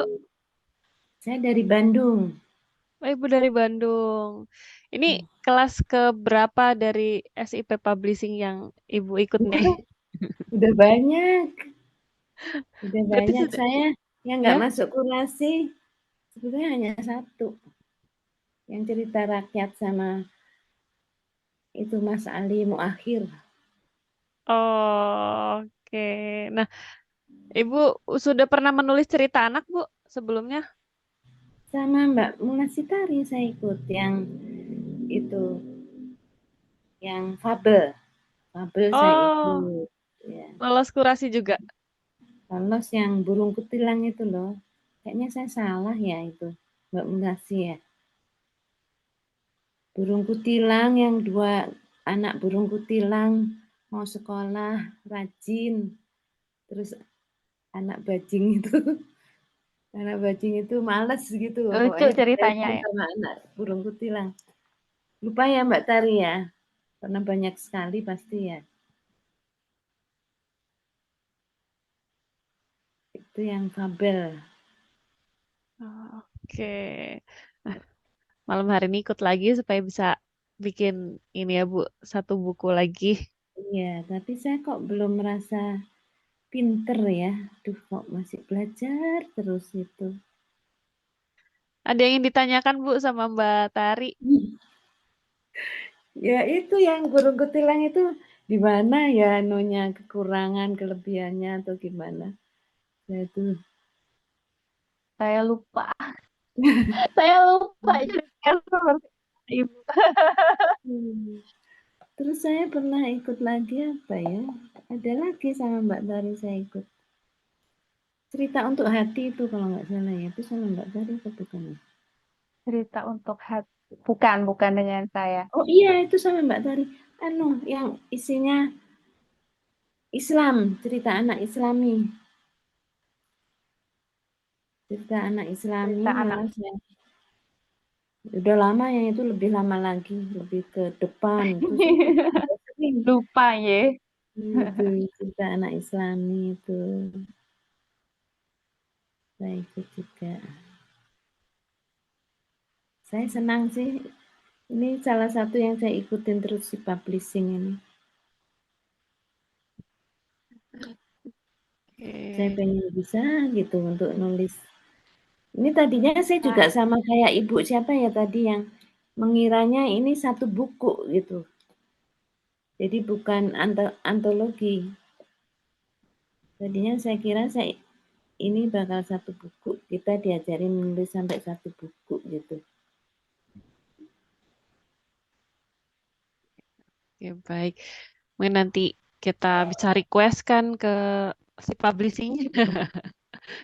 Saya dari Bandung. Oh, Ibu dari Bandung. Ini kelas keberapa dari SIP Publishing yang Ibu ikut nih? Udah banyak. Udah Berarti banyak. sudah, Saya yang nggak ya? masuk kurasi sebetulnya hanya satu. Yang cerita rakyat sama itu Mas Ali Muakhir. Oke. Nah, Ibu sudah pernah menulis cerita anak, Bu, sebelumnya? Sama Mbak Munasitari saya ikut yang itu, yang fabel. Fabel saya Oh, ikut. Ya. lolos kurasi juga. Lolos yang burung kutilang itu loh. Kayaknya saya salah ya itu. Mbak Munasi ya. Burung kutilang yang 2 anak burung kutilang mau sekolah rajin. Terus anak bajing itu anak bajing itu males gitu Lucu pokoknya ceritanya ya. sama anak burung kutilang. Lupa ya Mbak Tari ya. Karena banyak sekali pasti ya. Itu yang fabel. Oh, Oke. Nah, malam hari ini ikut lagi supaya bisa bikin ini ya Bu, satu buku lagi. Iya, tapi saya kok belum merasa pinter ya. Duh, kok masih belajar terus itu. Ada yang ingin ditanyakan Bu sama Mbak Tari? Ya itu yang burung kutilang itu di mana ya anunya kekurangan, kelebihannya atau gimana? Ya itu. Saya lupa. Saya lupa cerita seperti Ibu. Hmm. Terus saya pernah ikut lagi apa ya? Ada lagi sama Mbak Tari saya ikut. Cerita untuk hati itu kalau nggak salah ya. Itu sama Mbak Tari atau bukan ya? Cerita untuk hati. Bukan dengan saya. Oh iya, itu sama Mbak Tari. Anu, yang isinya Islam, cerita anak Islami. Cerita anak Islami Cerita anak. malah saya udah lama yang itu lebih lama lagi, lebih ke depan. Itu saya udah sering. Lupa ya. Itu cerita anak Islami itu. Saya ikut juga. Saya senang sih. Ini salah satu yang saya ikutin terus si publishing ini. Saya Oke. pengen bisa gitu untuk nulis. Ini tadinya saya juga sama kayak ibu siapa ya tadi yang mengiranya ini satu buku gitu. Jadi bukan antologi. Tadinya saya kira ini bakal satu buku. Kita diajarin menulis sampai satu buku gitu. Oke, baik. Mungkin nanti kita bisa request kan ke si publishingnya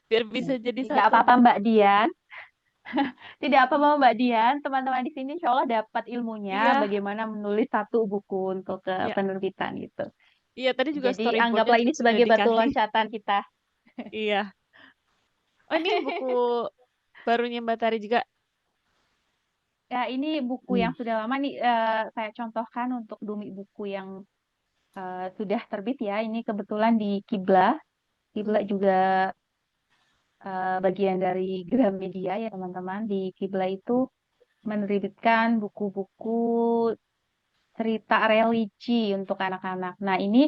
biar bisa jadi Tidak satu apa-apa buku. Mbak Dian. Tidak apa-apa Mbak Dian. Teman-teman di sini insya Allah dapat ilmunya Iya, bagaimana menulis satu buku untuk ke iya, penerbitan gitu. iya. Tadi juga Jadi storyboardnya anggaplah ini sudah sebagai batu dikasih. loncatan kita. Iya. Oh, ini buku barunya Mbak Tari juga. Ya, ini buku yang sudah lama nih saya contohkan untuk Dumi buku yang sudah terbit ya. Ini kebetulan di Kibla. Kibla juga bagian dari Gramedia ya teman-teman. Di Kibla itu menerbitkan buku-buku cerita religi untuk anak-anak. Nah, ini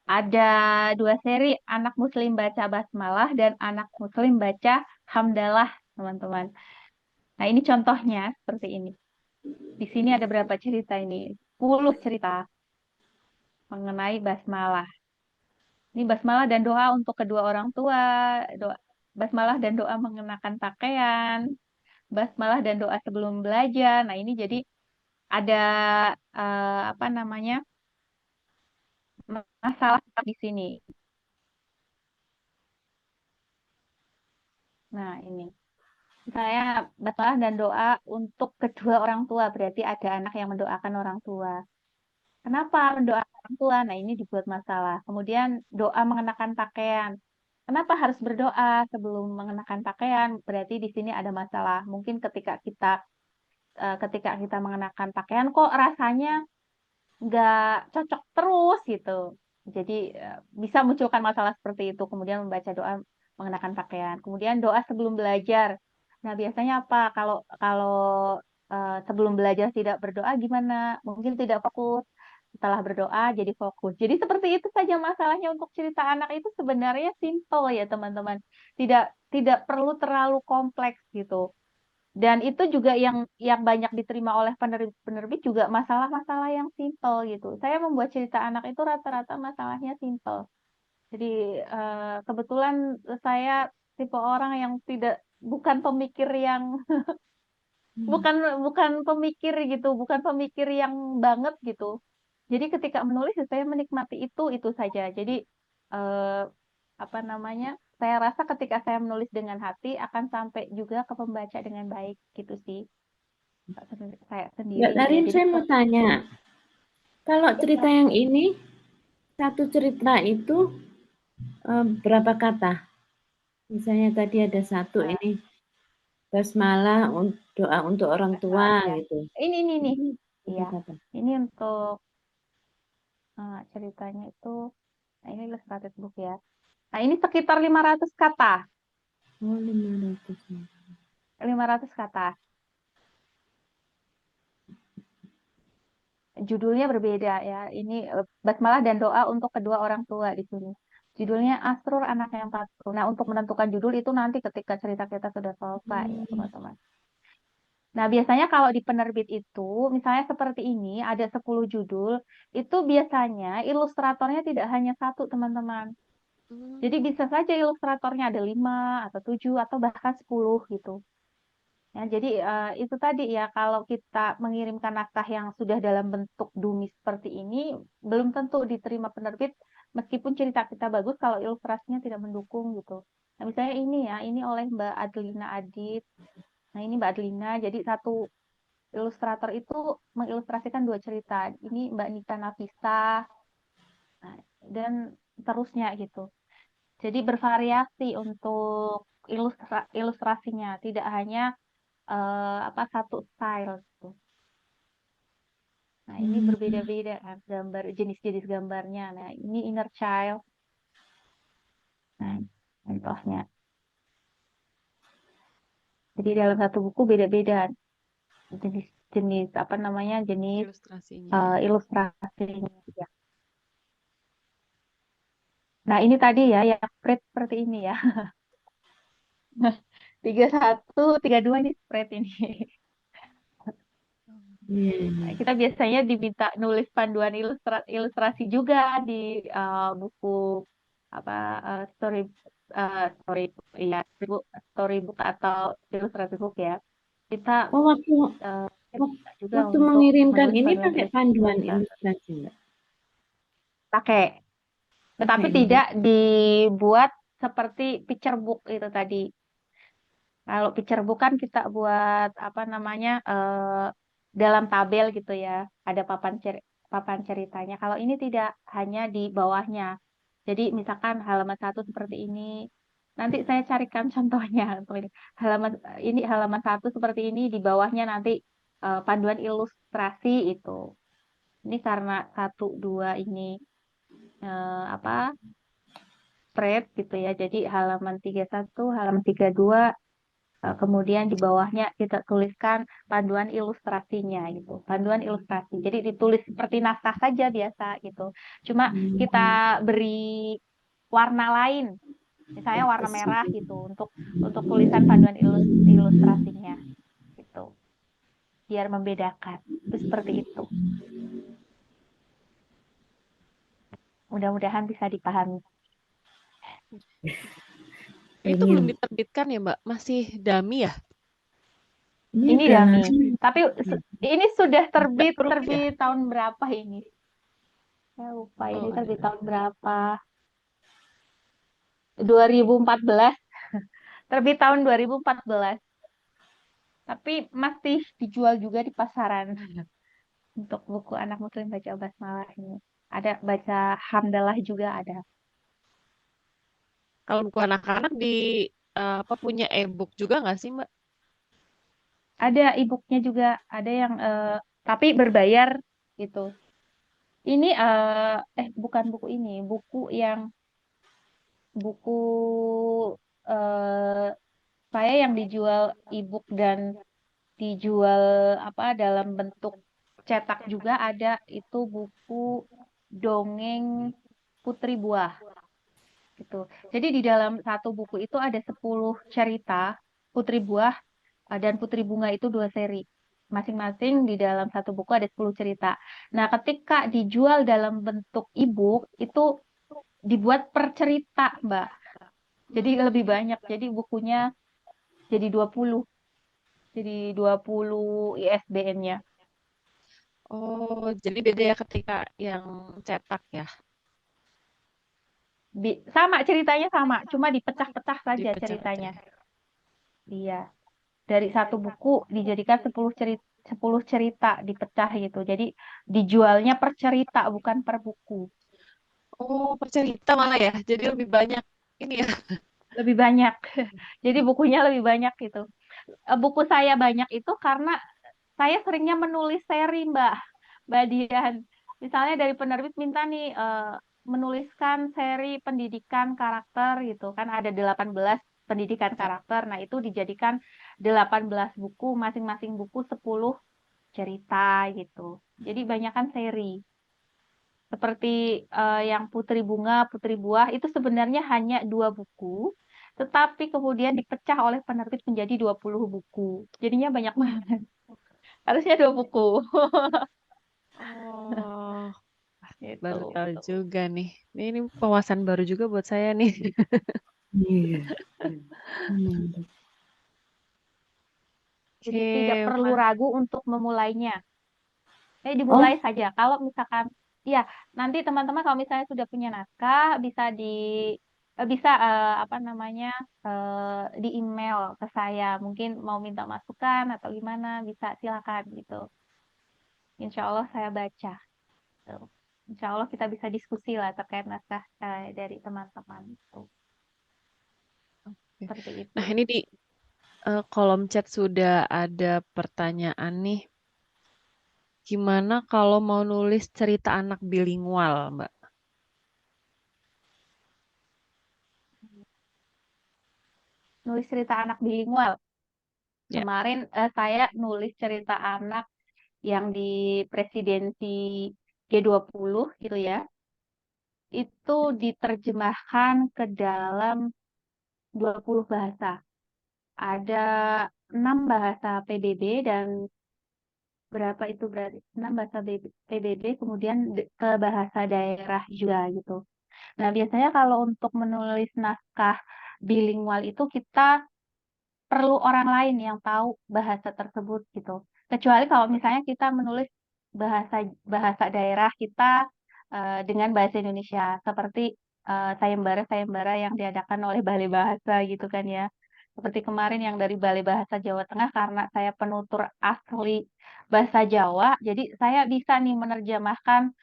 ada dua seri, Anak Muslim Baca Basmalah dan Anak Muslim Baca Hamdalah, teman-teman. Nah, ini contohnya seperti ini. Di sini ada berapa cerita ini? 10 cerita mengenai basmalah. Ini basmalah dan doa untuk kedua orang tua, doa basmalah dan doa mengenakan pakaian, basmalah dan doa sebelum belajar. Nah, ini jadi ada apa namanya? Masalah di sini. Nah, ini. Saya basmalah dan doa untuk kedua orang tua, berarti ada anak yang mendoakan orang tua. Kenapa mendoakan orang tua? Nah, ini dibuat masalah. Kemudian doa mengenakan pakaian. Kenapa harus berdoa sebelum mengenakan pakaian? Berarti di sini ada masalah. Mungkin ketika kita mengenakan pakaian kok rasanya nggak cocok terus gitu. Jadi bisa munculkan masalah seperti itu. Kemudian membaca doa mengenakan pakaian. Kemudian doa sebelum belajar. Nah, biasanya apa? Kalau kalau sebelum belajar tidak berdoa gimana? Mungkin tidak fokus. Setelah berdoa jadi fokus. Jadi seperti itu saja masalahnya untuk cerita anak itu sebenarnya simple ya teman-teman. Tidak tidak perlu terlalu kompleks gitu. Dan itu juga yang banyak diterima oleh penerbit juga masalah-masalah yang simple gitu. Saya membuat cerita anak itu rata-rata masalahnya simple. Jadi kebetulan saya tipe orang yang tidak bukan pemikir yang bukan bukan pemikir gitu, bukan pemikir yang banget gitu. Jadi ketika menulis ya saya menikmati itu saja. Jadi eh, apa namanya? Saya rasa ketika saya menulis dengan hati akan sampai juga ke pembaca dengan baik gitu sih. Saya sendiri Mbak gitu ya. Tarin, Jadi saya mau tanya, kalau cerita yang ini, satu cerita itu berapa kata? Misalnya tadi ada satu ini, basmalah doa untuk orang tua ya. gitu. Ini nih. Berapa Iya. kata? Ini untuk ceritanya itu nah ini illustrated book ya. Nah, ini sekitar 500 kata. Oh, 500. 500 ke atas. Judulnya berbeda ya. Ini basmalah dan doa untuk kedua orang tua di sini. Judulnya Asrur anak yang patuh. Nah, untuk menentukan judul itu nanti ketika cerita kita sudah selesai ya, teman-teman. Nah, biasanya kalau di penerbit itu, misalnya seperti ini, ada 10 judul, itu biasanya ilustratornya tidak hanya satu, teman-teman. Jadi bisa saja ilustratornya ada 5 atau 7 atau bahkan 10 gitu. Ya, jadi itu tadi ya, kalau kita mengirimkan naskah yang sudah dalam bentuk dumi seperti ini, belum tentu diterima penerbit, meskipun cerita kita bagus kalau ilustrasinya tidak mendukung gitu. Nah, misalnya ini ya, ini oleh Mbak Adlina Adit. Nah, ini Mbak Adlina, jadi satu ilustrator itu mengilustrasikan 2 cerita. Ini Mbak Nita Nafisa, nah, dan terusnya gitu. Jadi bervariasi untuk ilustrasinya, tidak hanya satu style gitu. Nah, ini berbeda-beda kan gambar jenis-jenis gambarnya. Nah, ini inner child. Nah, contohnya. Jadi dalam satu buku beda-beda jenis apa namanya jenis Ilustrasinya. ilustrasinya. Ya. Nah, ini tadi ya yang spread seperti ini ya. 31, 32 ini spread ini. Nah, kita biasanya diminta nulis panduan ilustrasi juga di buku apa story ya storybook atau ilustrasi book ya. Kita Oh, waktu minta juga waktu untuk mengirimkan menulis ini panduan pakai panduan ilustrasi. ilustrasi, Mbak? Pakai, tetapi Pakai. tidak dibuat seperti picture book itu tadi. Kalau picture book kan kita buat apa namanya dalam tabel gitu ya, ada papan ceritanya. Kalau ini tidak, hanya di bawahnya. Jadi misalkan halaman 1 seperti ini. Nanti saya carikan contohnya untuk ini. Halaman 1 seperti ini, di bawahnya nanti panduan ilustrasi itu. Ini karena 1 2 ini apa spread gitu ya. Jadi halaman 31, halaman 32, kemudian di bawahnya kita tuliskan panduan ilustrasinya gitu. Panduan ilustrasi. Jadi ditulis seperti naskah saja biasa gitu. Cuma kita beri warna lain. Misalnya warna merah gitu untuk tulisan panduan ilustrasinya gitu. Biar membedakan. Itu seperti itu. Mudah-mudahan bisa dipahami. Itu belum diterbitkan ya, Mbak? Masih dummy ya? Ini dummy. Tapi ini sudah terbit tahun berapa ini? Saya lupa ini terbit tahun berapa. 2014. Terbit tahun 2014. Tapi masih dijual juga di pasaran. Untuk buku anak muslim baca basmalah ini. Ada baca hamdalah juga ada. Kalau buku anak-anak punya e-book juga nggak sih, Mbak? Ada e-booknya juga, ada yang tapi berbayar gitu. Ini bukan buku ini, buku saya yang dijual e-book dan dijual dalam bentuk cetak juga ada, itu buku Dongeng Putri Buah gitu. Jadi di dalam satu buku itu ada 10 cerita Putri Buah dan Putri Bunga, itu 2 seri. Masing-masing di dalam satu buku ada 10 cerita. Nah, ketika dijual dalam bentuk e-book itu dibuat per cerita, Mbak. Jadi lebih banyak. Jadi bukunya jadi 20. Jadi 20 ISBN-nya. Oh, jadi beda ya ketika yang cetak ya? Sama ceritanya sama, cuma dipecah-pecah saja Dipecah-pecah. ceritanya. Iya. Dari satu buku dijadikan 10 cerita dipecah gitu. Jadi dijualnya per cerita bukan per buku. Oh, per cerita malah ya. Jadi lebih banyak ini ya. Lebih banyak. Jadi bukunya lebih banyak gitu. Buku saya banyak itu karena saya seringnya menulis seri, Mbak Dian. Misalnya dari penerbit minta nih menuliskan seri pendidikan karakter gitu kan, ada 18 pendidikan karakter. Nah, itu dijadikan 18 buku, masing-masing buku 10 cerita gitu. Jadi banyakan seri. Seperti yang Putri Bunga, Putri Buah itu sebenarnya hanya 2 buku, tetapi kemudian dipecah oleh penerbit menjadi 20 buku. Jadinya banyak banget. Harusnya 2 buku. Oh, Gitu. baru tahu juga nih. Ini wawasan baru juga buat saya nih. Iya. Menarik. Jadi tidak Oke, perlu ragu untuk memulainya. Oh, Dimulai saja. Kalau misalkan, ya nanti teman-teman kalau misalnya sudah punya naskah bisa apa namanya di email ke saya. Mungkin mau minta masukan atau gimana bisa silakan gitu. Insya Allah saya baca. Tuh. Insya Allah kita bisa diskusi lah terkait naskah dari teman-teman itu. Seperti itu. nah ini di kolom chat sudah ada pertanyaan nih. Gimana kalau mau nulis cerita anak bilingual, Mbak? Nulis cerita anak bilingual. Ya. Kemarin saya nulis cerita anak yang di presidensi G20 gitu ya. Itu diterjemahkan ke dalam 20 bahasa. Ada 6 bahasa PBB dan berapa itu berarti? 6 bahasa PBB kemudian ke bahasa daerah juga gitu. Nah, biasanya kalau untuk menulis naskah bilingual itu kita perlu orang lain yang tahu bahasa tersebut gitu. Kecuali kalau misalnya kita menulis bahasa bahasa daerah kita dengan bahasa Indonesia, seperti sayembara-sayembara yang diadakan oleh Balai Bahasa gitu kan ya. Seperti kemarin yang dari Balai Bahasa Jawa Tengah, karena saya penutur asli bahasa Jawa, jadi saya bisa nih menerjemahkan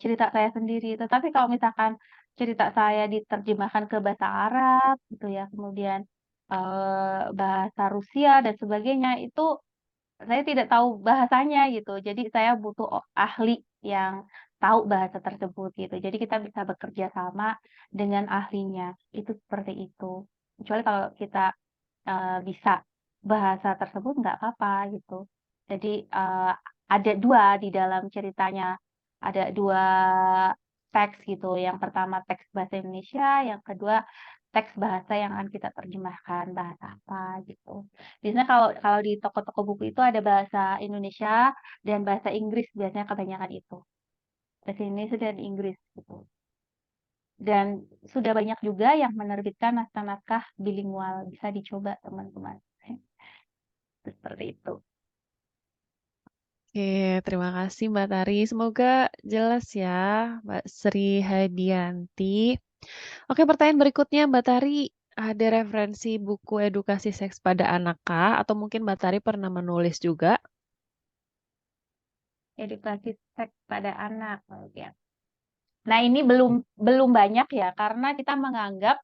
cerita saya sendiri. Tetapi kalau misalkan cerita saya diterjemahkan ke bahasa Arab gitu ya, kemudian bahasa Rusia dan sebagainya itu saya tidak tahu bahasanya gitu. Jadi saya butuh ahli yang tahu bahasa tersebut gitu. Jadi kita bisa bekerja sama dengan ahlinya. Itu seperti itu. Kecuali kalau kita bisa bahasa tersebut nggak apa-apa gitu. Jadi ada 2 di dalam ceritanya. Ada 2 teks gitu. Yang pertama teks bahasa Indonesia, yang kedua teks bahasa yang akan kita terjemahkan bahasa apa gitu. Biasanya kalau kalau di toko-toko buku itu ada bahasa Indonesia dan bahasa Inggris, biasanya kebanyakan itu. Bahasa Indonesia dan Inggris gitu. Dan sudah banyak juga yang menerbitkan naskah-naskah bilingual, bisa dicoba teman-teman. Seperti itu. Oke, terima kasih Mbak Tari. Semoga jelas ya, Mbak Sri Hadianti. Oke, pertanyaan berikutnya Mbak Tari, ada referensi buku edukasi seks pada anak kah? Atau mungkin Mbak Tari pernah menulis juga? Edukasi seks pada anak. Ya. Nah, ini belum banyak ya, karena kita menganggap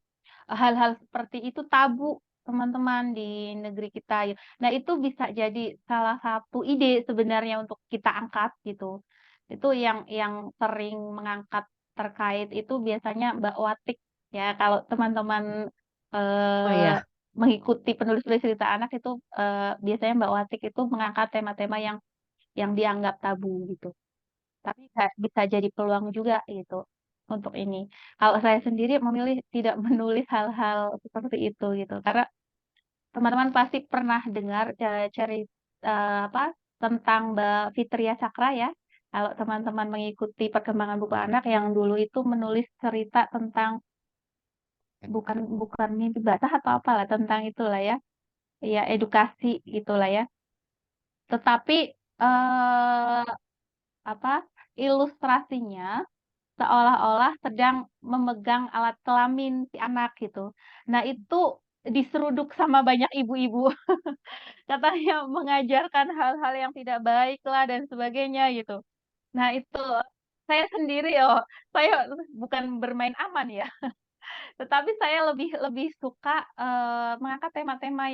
hal-hal seperti itu tabu, teman-teman, di negeri kita. Nah, itu bisa jadi salah satu ide sebenarnya untuk kita angkat gitu. Itu yang sering mengangkat terkait itu biasanya Mbak Watik ya. Kalau teman-teman Oh eh, iya. mengikuti penulis-penulis cerita anak itu biasanya Mbak Watik itu mengangkat tema-tema yang dianggap tabu gitu. Tapi bisa jadi peluang juga gitu untuk ini. Kalau saya sendiri memilih tidak menulis hal-hal seperti itu gitu, karena teman-teman pasti pernah dengar cerita apa tentang Mbak Fitria Cakra ya. Kalau teman-teman mengikuti perkembangan buku anak yang dulu itu menulis cerita tentang bukan bukan mimpi basah atau apalah tentang itulah ya, ya edukasi gitulah ya. Tetapi eh, apa ilustrasinya seolah-olah sedang memegang alat kelamin si anak gitu. Nah, itu diseruduk sama banyak ibu-ibu. Katanya mengajarkan hal-hal yang tidak baik lah dan sebagainya gitu. Nah, itu saya sendiri saya bukan bermain aman ya, tetapi saya lebih lebih suka mengangkat tema-tema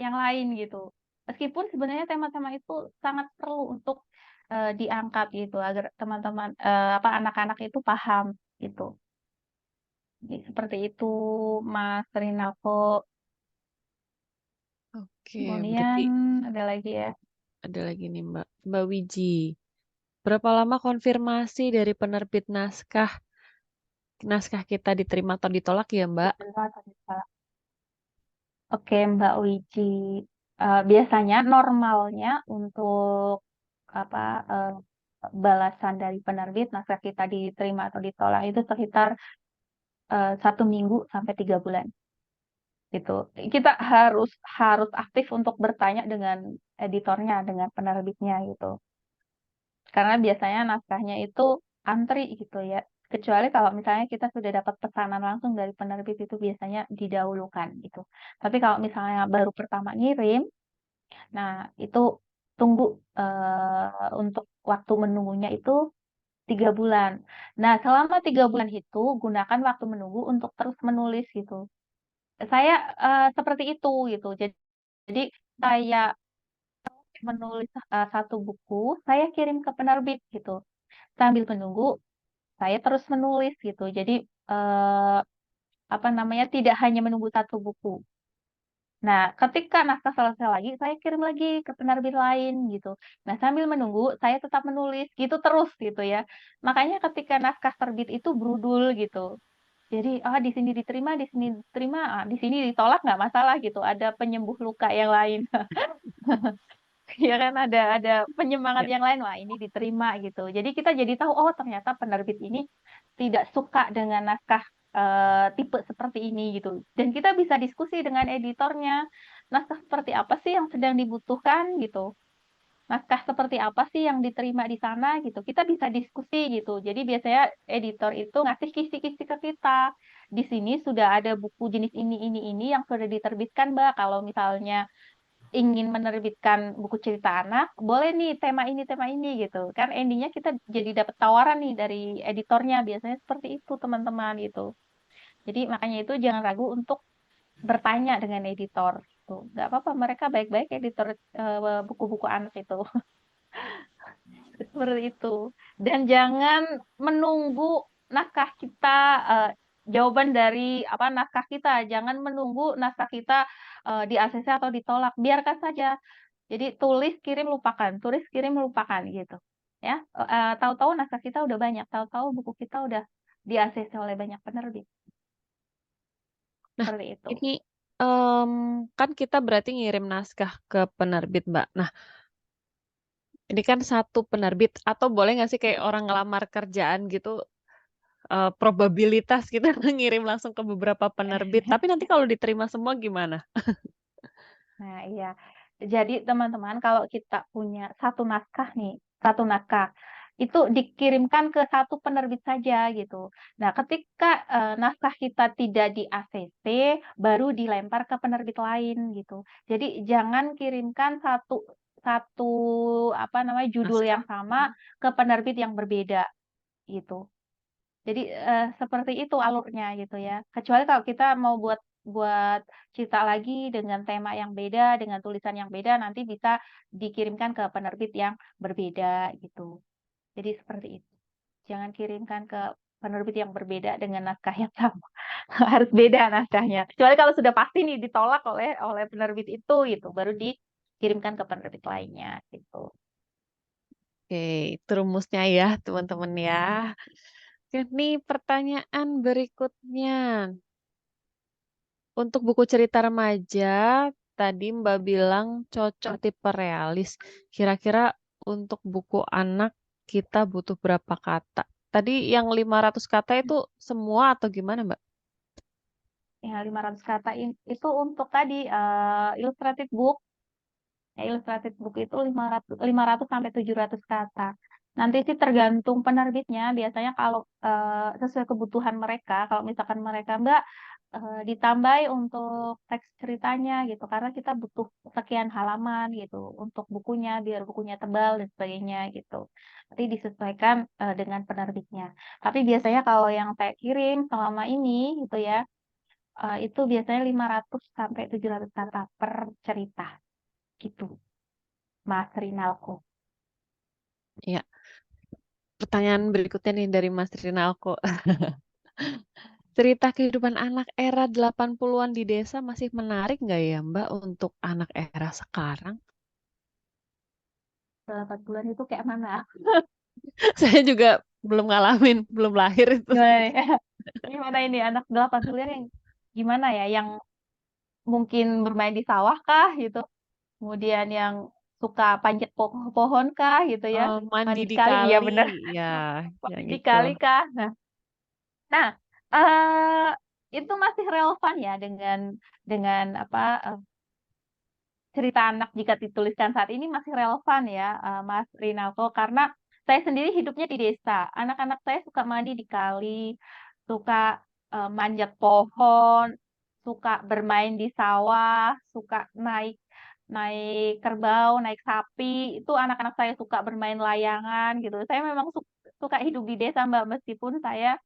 yang lain gitu. Meskipun sebenarnya tema-tema itu sangat perlu untuk diangkat gitu agar teman-teman apa anak-anak itu paham gitu. Jadi seperti itu, Mas Rinalko. Oke, Kemudian berarti ada lagi ya. ada lagi nih Mbak Wiji. Berapa lama konfirmasi dari penerbit naskah kita diterima atau ditolak ya Mbak? Diterima atau ditolak? Oke, Mbak Wiji. Biasanya normalnya untuk apa balasan dari penerbit naskah kita diterima atau ditolak itu sekitar 1 minggu sampai 3 bulan gitu. Kita harus harus aktif untuk bertanya dengan editornya, dengan penerbitnya gitu. Karena biasanya naskahnya itu antri gitu ya. Kecuali kalau misalnya kita sudah dapat pesanan langsung dari penerbit itu biasanya didahulukan gitu. Tapi kalau misalnya baru pertama ngirim, nah itu tunggu untuk waktu menunggunya itu 3 bulan. Nah, selama 3 bulan itu gunakan waktu menunggu untuk terus menulis gitu. Saya seperti itu gitu. Jadi saya menulis satu buku, saya kirim ke penerbit gitu. Sambil menunggu, saya terus menulis gitu. Jadi apa namanya tidak hanya menunggu satu buku. Nah, ketika naskah selesai lagi, saya kirim lagi ke penerbit lain gitu. Nah, sambil menunggu, saya tetap menulis gitu terus gitu ya. Makanya ketika naskah terbit itu brudul gitu. Jadi, di sini diterima, di sini ditolak nggak masalah gitu. Ada penyembuh luka yang lain. Ya kan ada penyemangat Ya. yang lain, wah ini diterima gitu. Jadi kita jadi tahu, oh ternyata penerbit ini tidak suka dengan naskah tipe seperti ini gitu. Dan kita bisa diskusi dengan editornya, naskah seperti apa sih yang sedang dibutuhkan gitu. Naskah seperti apa sih yang diterima di sana gitu. Kita bisa diskusi gitu. Jadi biasanya editor itu ngasih kisi-kisi ke kita. Di sini sudah ada buku jenis ini yang sudah diterbitkan, Mbak. Kalau misalnya ingin menerbitkan buku cerita anak, boleh nih tema ini gitu. Kan endingnya kita jadi dapat tawaran nih dari editornya, biasanya seperti itu teman-teman gitu. Jadi makanya itu jangan ragu untuk bertanya dengan editor. Tuh, nggak apa-apa, mereka baik-baik editor buku-buku anak itu. Seperti itu. Dan jangan menunggu naskah kita, eh, jawaban dari apa naskah kita. Jangan menunggu naskah kita di ACC atau ditolak. Biarkan saja. Jadi tulis, kirim, lupakan. Tulis, kirim, lupakan gitu. Ya, tahu-tahu naskah kita udah banyak. Tahu-tahu buku kita udah di ACC oleh banyak penerbit. Nah, Seperti itu. ini kan kita berarti ngirim naskah ke penerbit, Mbak. Nah, ini kan satu penerbit atau boleh nggak sih kayak orang ngelamar kerjaan gitu, probabilitas kita ngirim langsung ke beberapa penerbit. Tapi nanti kalau diterima semua gimana? Nah, iya. Jadi teman-teman, kalau kita punya satu naskah nih, satu naskah, itu dikirimkan ke satu penerbit saja gitu. Nah, ketika naskah kita tidak di ACC, baru dilempar ke penerbit lain gitu. Jadi jangan kirimkan satu satu apa namanya judul yang Naskah. sama ke penerbit yang berbeda gitu. Jadi seperti itu alurnya gitu ya. Kecuali kalau kita mau buat buat cerita lagi dengan tema yang beda, dengan tulisan yang beda, nanti bisa dikirimkan ke penerbit yang berbeda gitu. Jadi seperti itu. Jangan kirimkan ke penerbit yang berbeda dengan naskah yang sama. Harus beda naskahnya. Kecuali kalau sudah pasti nih ditolak oleh penerbit itu gitu, baru dikirimkan ke penerbit lainnya gitu. Oke, itu rumusnya ya, teman-teman ya. Oke, nih pertanyaan berikutnya. Untuk buku cerita remaja, tadi Mbak bilang cocok tipe realis. Kira-kira untuk buku anak kita butuh berapa kata? Tadi yang 500 kata itu semua atau gimana, Mbak? Ya, 500 kata itu untuk tadi illustrated book. Ya, illustrated book itu 500 sampai 700 kata. Nanti sih tergantung penerbitnya. Biasanya kalau sesuai kebutuhan mereka, kalau misalkan mereka Mbak ditambahi untuk teks ceritanya gitu, karena kita butuh sekian halaman gitu untuk bukunya, biar bukunya tebal dan sebagainya gitu. Nanti disesuaikan dengan penerbitnya. Tapi biasanya kalau yang saya kirim selama ini gitu ya, itu biasanya 500 sampai 700 kata per cerita gitu. Mas Rinalko. Ya, pertanyaan berikutnya nih dari Mas Rinalko. cerita kehidupan anak era 80-an di desa masih menarik nggak ya, Mbak, untuk anak era sekarang? 8 bulan itu kayak mana? Saya juga belum ngalamin, belum lahir itu. Gimana nih? Gimana ini anak 8 bulan yang gimana ya? Yang mungkin bermain di sawah kah gitu? Kemudian yang suka panjat pohon kah gitu ya? Mandi Mandi di di kali, iya kali, benar. ya, Mandi yang di itu. kali kah? Nah, eh itu masih relevan ya dengan apa cerita anak jika dituliskan saat ini masih relevan ya, Mas Rinaldo, karena saya sendiri hidupnya di desa. Anak-anak saya suka mandi di kali, suka manjat pohon, suka bermain di sawah, suka naik naik kerbau, naik sapi. Itu anak-anak saya suka bermain layangan gitu. Saya memang suka hidup di desa, Mbak, meskipun saya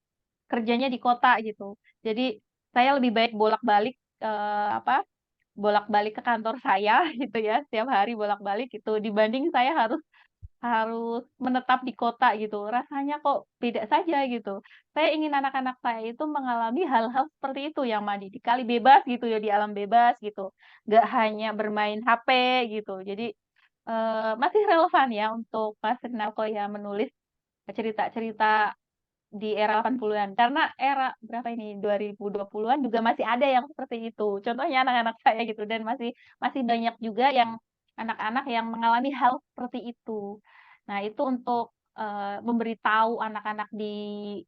kerjanya di kota gitu. Jadi saya lebih baik bolak-balik apa bolak-balik ke kantor saya gitu ya, setiap hari bolak-balik gitu, dibanding saya harus harus menetap di kota gitu. Rasanya kok beda saja gitu. Saya ingin anak-anak saya itu mengalami hal-hal seperti itu, yang mandi di kali bebas gitu ya, di alam bebas gitu. Nggak hanya bermain HP gitu. Jadi masih relevan ya untuk Mas Rinaldo ya menulis cerita-cerita di era 80-an. Karena era berapa ini, 2020-an juga masih ada yang seperti itu. Contohnya anak-anak saya gitu, dan masih masih banyak juga yang anak-anak yang mengalami hal seperti itu. Nah, itu untuk, memberitahu anak-anak di,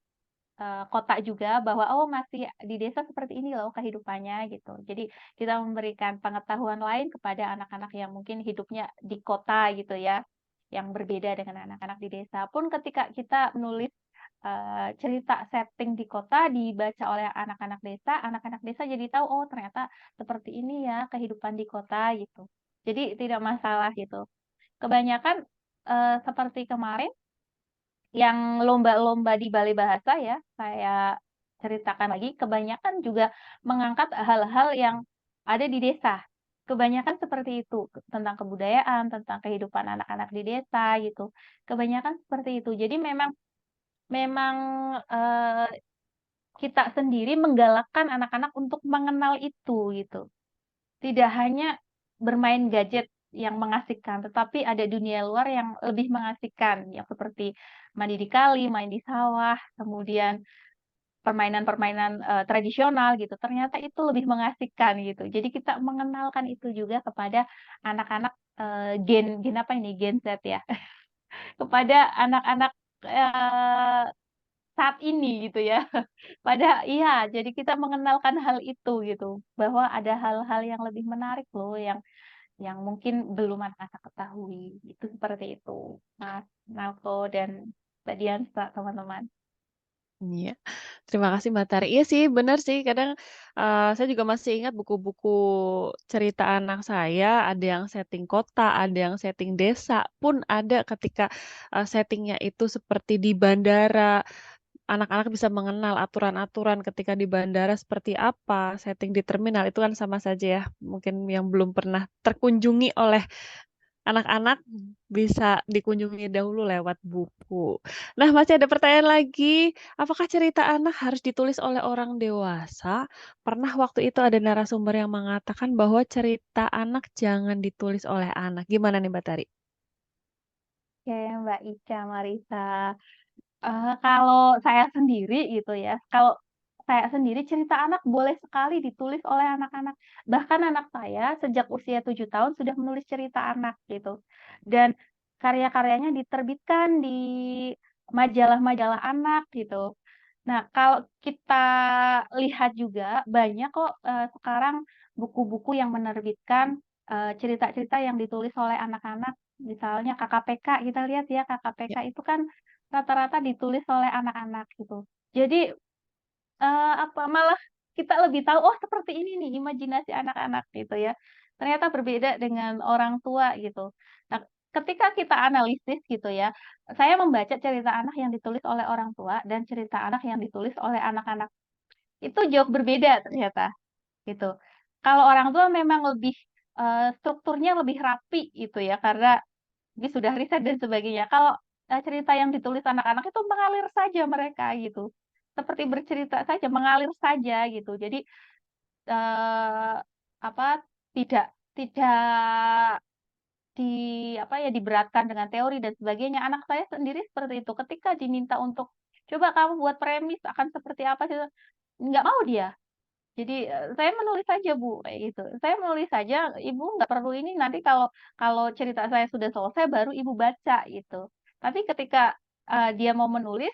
kota juga bahwa, "Oh, masih di desa seperti ini loh kehidupannya," gitu. Jadi kita memberikan pengetahuan lain kepada anak-anak yang mungkin hidupnya di kota gitu ya, yang berbeda dengan anak-anak di desa. Pun ketika kita menulis cerita setting di kota dibaca oleh anak-anak desa jadi tahu, "Oh ternyata seperti ini ya kehidupan di kota," gitu. Jadi tidak masalah gitu. Kebanyakan, seperti kemarin yang lomba-lomba di Balai Bahasa ya, saya ceritakan lagi, kebanyakan juga mengangkat hal-hal yang ada di desa. Kebanyakan seperti itu, tentang kebudayaan, tentang kehidupan anak-anak di desa gitu. Kebanyakan seperti itu. Jadi memang memang, kita sendiri menggalakkan anak-anak untuk mengenal itu, gitu. Tidak hanya bermain gadget yang mengasihkan, tetapi ada dunia luar yang lebih mengasihkan, yang seperti mandi di kali, main di sawah, kemudian permainan-permainan, tradisional gitu, ternyata itu lebih mengasihkan gitu. Jadi kita mengenalkan itu juga kepada anak-anak, gen apa ini, Gen Z ya, kepada anak-anak, saat ini gitu ya. Iya, jadi kita mengenalkan hal itu gitu, bahwa ada hal-hal yang lebih menarik loh yang mungkin belum anak-anak ketahui, itu seperti itu, Mas Nalko dan Mbak Diansa, teman-teman. Iya, terima kasih Mbak Tari. Iya sih, benar sih. Kadang saya juga masih ingat buku-buku cerita anak saya, ada yang setting kota, ada yang setting desa, pun ada ketika settingnya itu seperti di bandara. Anak-anak bisa mengenal aturan-aturan ketika di bandara seperti apa, setting di terminal itu kan sama saja ya. Mungkin yang belum pernah terkunjungi oleh anak-anak bisa dikunjungi dahulu lewat buku. Nah, masih ada pertanyaan lagi. Apakah cerita anak harus ditulis oleh orang dewasa? Pernah waktu itu ada narasumber yang mengatakan bahwa cerita anak jangan ditulis oleh anak. Gimana nih Mbak Tari? Oke, Mbak Ica, Marisa. Kalau saya sendiri gitu ya, kalau saya sendiri cerita anak boleh sekali ditulis oleh anak-anak. Bahkan anak saya sejak usia 7 tahun sudah menulis cerita anak gitu. Dan karya-karyanya diterbitkan di majalah-majalah anak gitu. Nah, kalau kita lihat juga banyak kok, sekarang buku-buku yang menerbitkan, cerita-cerita yang ditulis oleh anak-anak. Misalnya KKPK, kita lihat ya KKPK Ya. itu kan rata-rata ditulis oleh anak-anak gitu. Jadi, apa, malah kita lebih tahu, oh seperti ini nih imajinasi anak-anak gitu ya. Ternyata berbeda dengan orang tua gitu. Nah, ketika kita analisis gitu ya, saya membaca cerita anak yang ditulis oleh orang tua dan cerita anak yang ditulis oleh anak-anak. Itu jauh berbeda ternyata, gitu. Kalau orang tua memang lebih, strukturnya lebih rapi gitu ya, karena dia sudah riset dan sebagainya. Kalau, cerita yang ditulis anak-anak itu mengalir saja mereka gitu. seperti bercerita saja, mengalir saja gitu. Jadi apa tidak tidak diberatkan dengan teori dan sebagainya. Anak saya sendiri seperti itu. Ketika diminta untuk coba kamu buat premis akan seperti apa sih, nggak mau dia. Jadi saya menulis saja Bu, kayak gitu. Saya menulis saja, Ibu nggak perlu ini nanti kalau kalau cerita saya sudah selesai baru Ibu baca gitu. Tapi ketika dia mau menulis,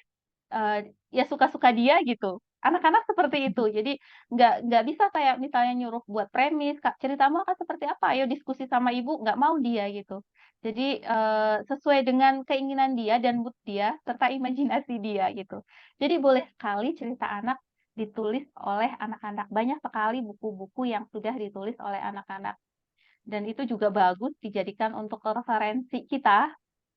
ya suka-suka dia gitu. Anak-anak seperti itu. Jadi nggak bisa kayak misalnya nyuruh buat premis, Kak, ceritamu akan seperti apa? Ayo diskusi sama Ibu, nggak mau dia gitu. Jadi sesuai dengan keinginan dia dan mood dia serta imajinasi dia gitu. Jadi boleh sekali cerita anak ditulis oleh anak-anak. Banyak sekali buku-buku yang sudah ditulis oleh anak-anak. Dan itu juga bagus dijadikan untuk referensi kita,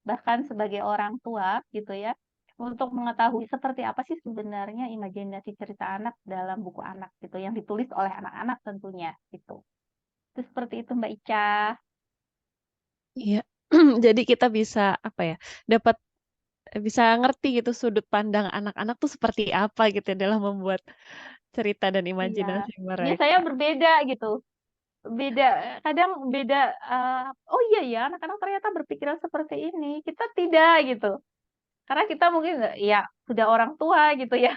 bahkan sebagai orang tua gitu ya, untuk mengetahui seperti apa sih sebenarnya imajinasi cerita anak dalam buku anak gitu, yang ditulis oleh anak-anak tentunya gitu. Itu seperti itu Mbak Ica. Iya. Jadi kita bisa apa ya? Dapat bisa ngerti gitu sudut pandang anak-anak tuh seperti apa gitu ya dalam membuat cerita dan Iya. imajinasi Biasanya mereka. berbeda gitu. Beda, kadang beda, oh iya ya anak-anak ternyata berpikiran seperti ini, kita tidak gitu. Karena kita mungkin ya sudah orang tua gitu ya,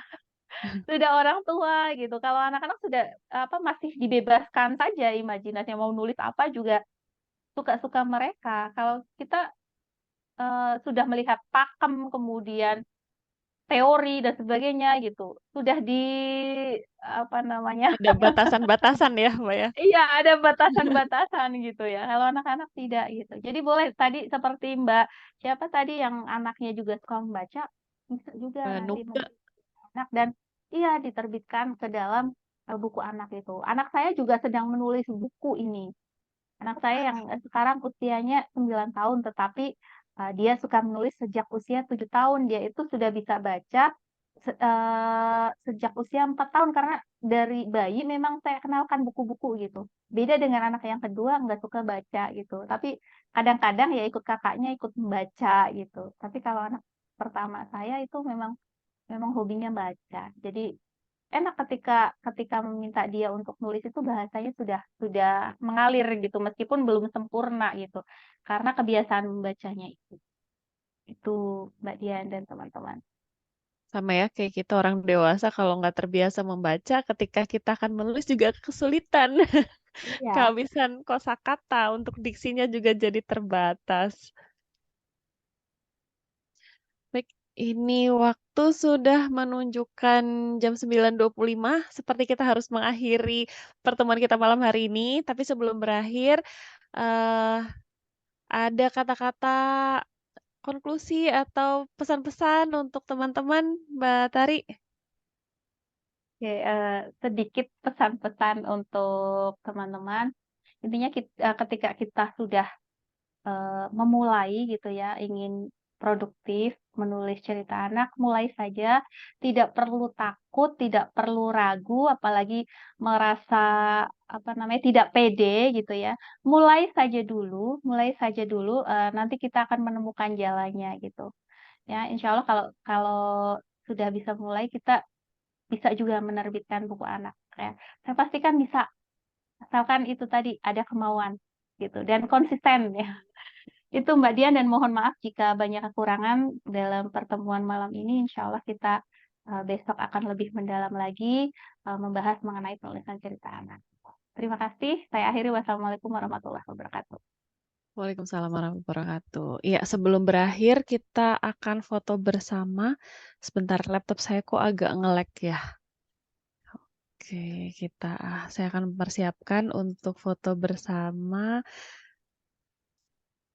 sudah orang tua gitu. Kalau anak-anak sudah masih dibebaskan saja imajinasinya mau nulis apa juga suka-suka mereka. Kalau kita sudah melihat pakem kemudian teori dan sebagainya gitu, sudah di apa namanya? Ada batasan-batasan ya, Mbak ya. Iya, ada batasan-batasan gitu ya. Kalau anak-anak tidak gitu. Jadi boleh tadi seperti Mbak, siapa tadi yang anaknya juga suka membaca, bisa juga nanti Nuke. anak dan iya diterbitkan ke dalam buku anak itu. Anak saya juga sedang menulis buku ini. Anak saya yang sekarang usianya 9 tahun, tetapi dia suka menulis sejak usia 7 tahun. Dia itu sudah bisa baca sejak usia 4 tahun, karena dari bayi memang saya kenalkan buku-buku gitu. Beda dengan anak yang kedua, nggak suka baca gitu. Tapi kadang-kadang ya ikut kakaknya ikut membaca gitu. Tapi kalau anak pertama saya itu memang memang hobinya baca. Jadi enak ketika ketika meminta dia untuk nulis itu bahasanya sudah mengalir gitu meskipun belum sempurna gitu. Karena kebiasaan membacanya itu. Itu Mbak Dian dan teman-teman. Sama ya kayak kita orang dewasa kalau nggak terbiasa membaca, ketika kita akan menulis juga kesulitan. Iya. Kehabisan kosakata untuk diksinya juga jadi terbatas. Baik, ini waktu sudah menunjukkan jam 9.25. Seperti kita harus mengakhiri pertemuan kita malam hari ini. Tapi sebelum berakhir, eh, ada kata-kata konklusi atau pesan-pesan untuk teman-teman, Mbak Tari? Oke, sedikit pesan-pesan untuk teman-teman. Intinya ketika kita sudah memulai gitu ya, ingin produktif menulis cerita anak, mulai saja, tidak perlu takut, tidak perlu ragu, apalagi merasa apa namanya tidak pede gitu ya. Mulai saja dulu, nanti kita akan menemukan jalannya gitu. Ya, insya Allah kalau kalau sudah bisa mulai, kita bisa juga menerbitkan buku anak ya. Saya pastikan bisa, asalkan itu tadi ada kemauan gitu dan konsisten ya. Itu Mbak Dian, dan mohon maaf jika banyak kekurangan dalam pertemuan malam ini. Insya Allah kita besok akan lebih mendalam lagi membahas mengenai penulisan cerita anak. Terima kasih. Saya akhiri. Wassalamualaikum warahmatullahi wabarakatuh. Waalaikumsalam warahmatullahi wabarakatuh. Iya, sebelum berakhir kita akan foto bersama. Sebentar, laptop saya kok agak nge-lag ya. Oke, saya akan mempersiapkan untuk foto bersama.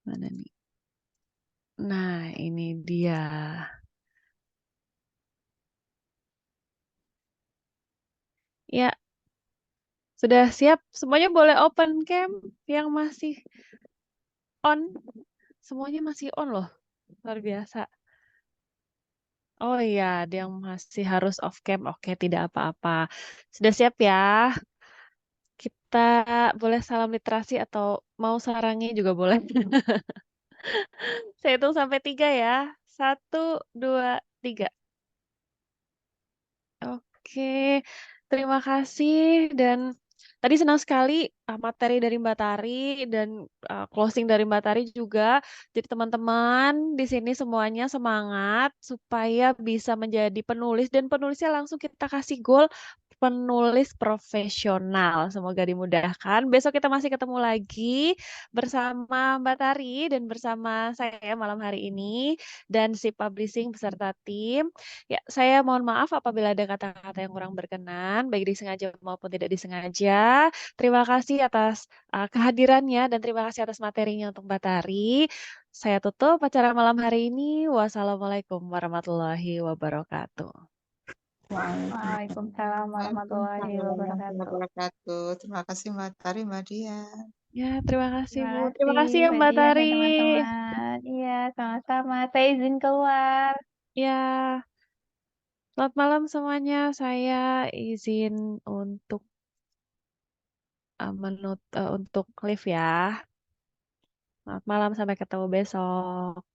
Mana nih? Nah, ini dia. Ya, sudah siap? Semuanya boleh open cam yang masih on. Semuanya masih on loh. Luar biasa. Oh iya, ada yang masih harus off cam. Oke, tidak apa-apa. Sudah siap ya? Kita boleh salam literasi atau mau sarangi juga boleh. Saya hitung sampai 3 ya. 1, 2, 3. Oke, terima kasih dan tadi senang sekali materi dari Mbak Tari dan closing dari Mbak Tari juga. Jadi teman-teman di sini semuanya semangat supaya bisa menjadi penulis dan penulisnya langsung kita kasih goal penulis profesional. Semoga dimudahkan. Besok kita masih ketemu lagi bersama Mbak Tari dan bersama saya malam hari ini dan si publishing beserta tim. Ya, saya mohon maaf apabila ada kata-kata yang kurang berkenan, baik disengaja maupun tidak disengaja. Terima kasih atas kehadirannya dan terima kasih atas materinya untuk Mbak Tari. Saya tutup acara malam hari ini. Wassalamualaikum warahmatullahi wabarakatuh. Waalaikumsalam warahmatullahi Waalaikumsalam wabarakatuh. warahmatullahi wabarakatuh. Terima kasih Mbak Tari, Mbak Dian. Ya, terima kasih Terima Bu. Terima kasih kasih ya Mbak Mbak Dian Tari. dan teman-teman. Iya, sama-sama. Saya izin keluar. Ya, selamat malam semuanya. Saya izin untuk untuk live ya. Selamat malam, sampai ketemu besok.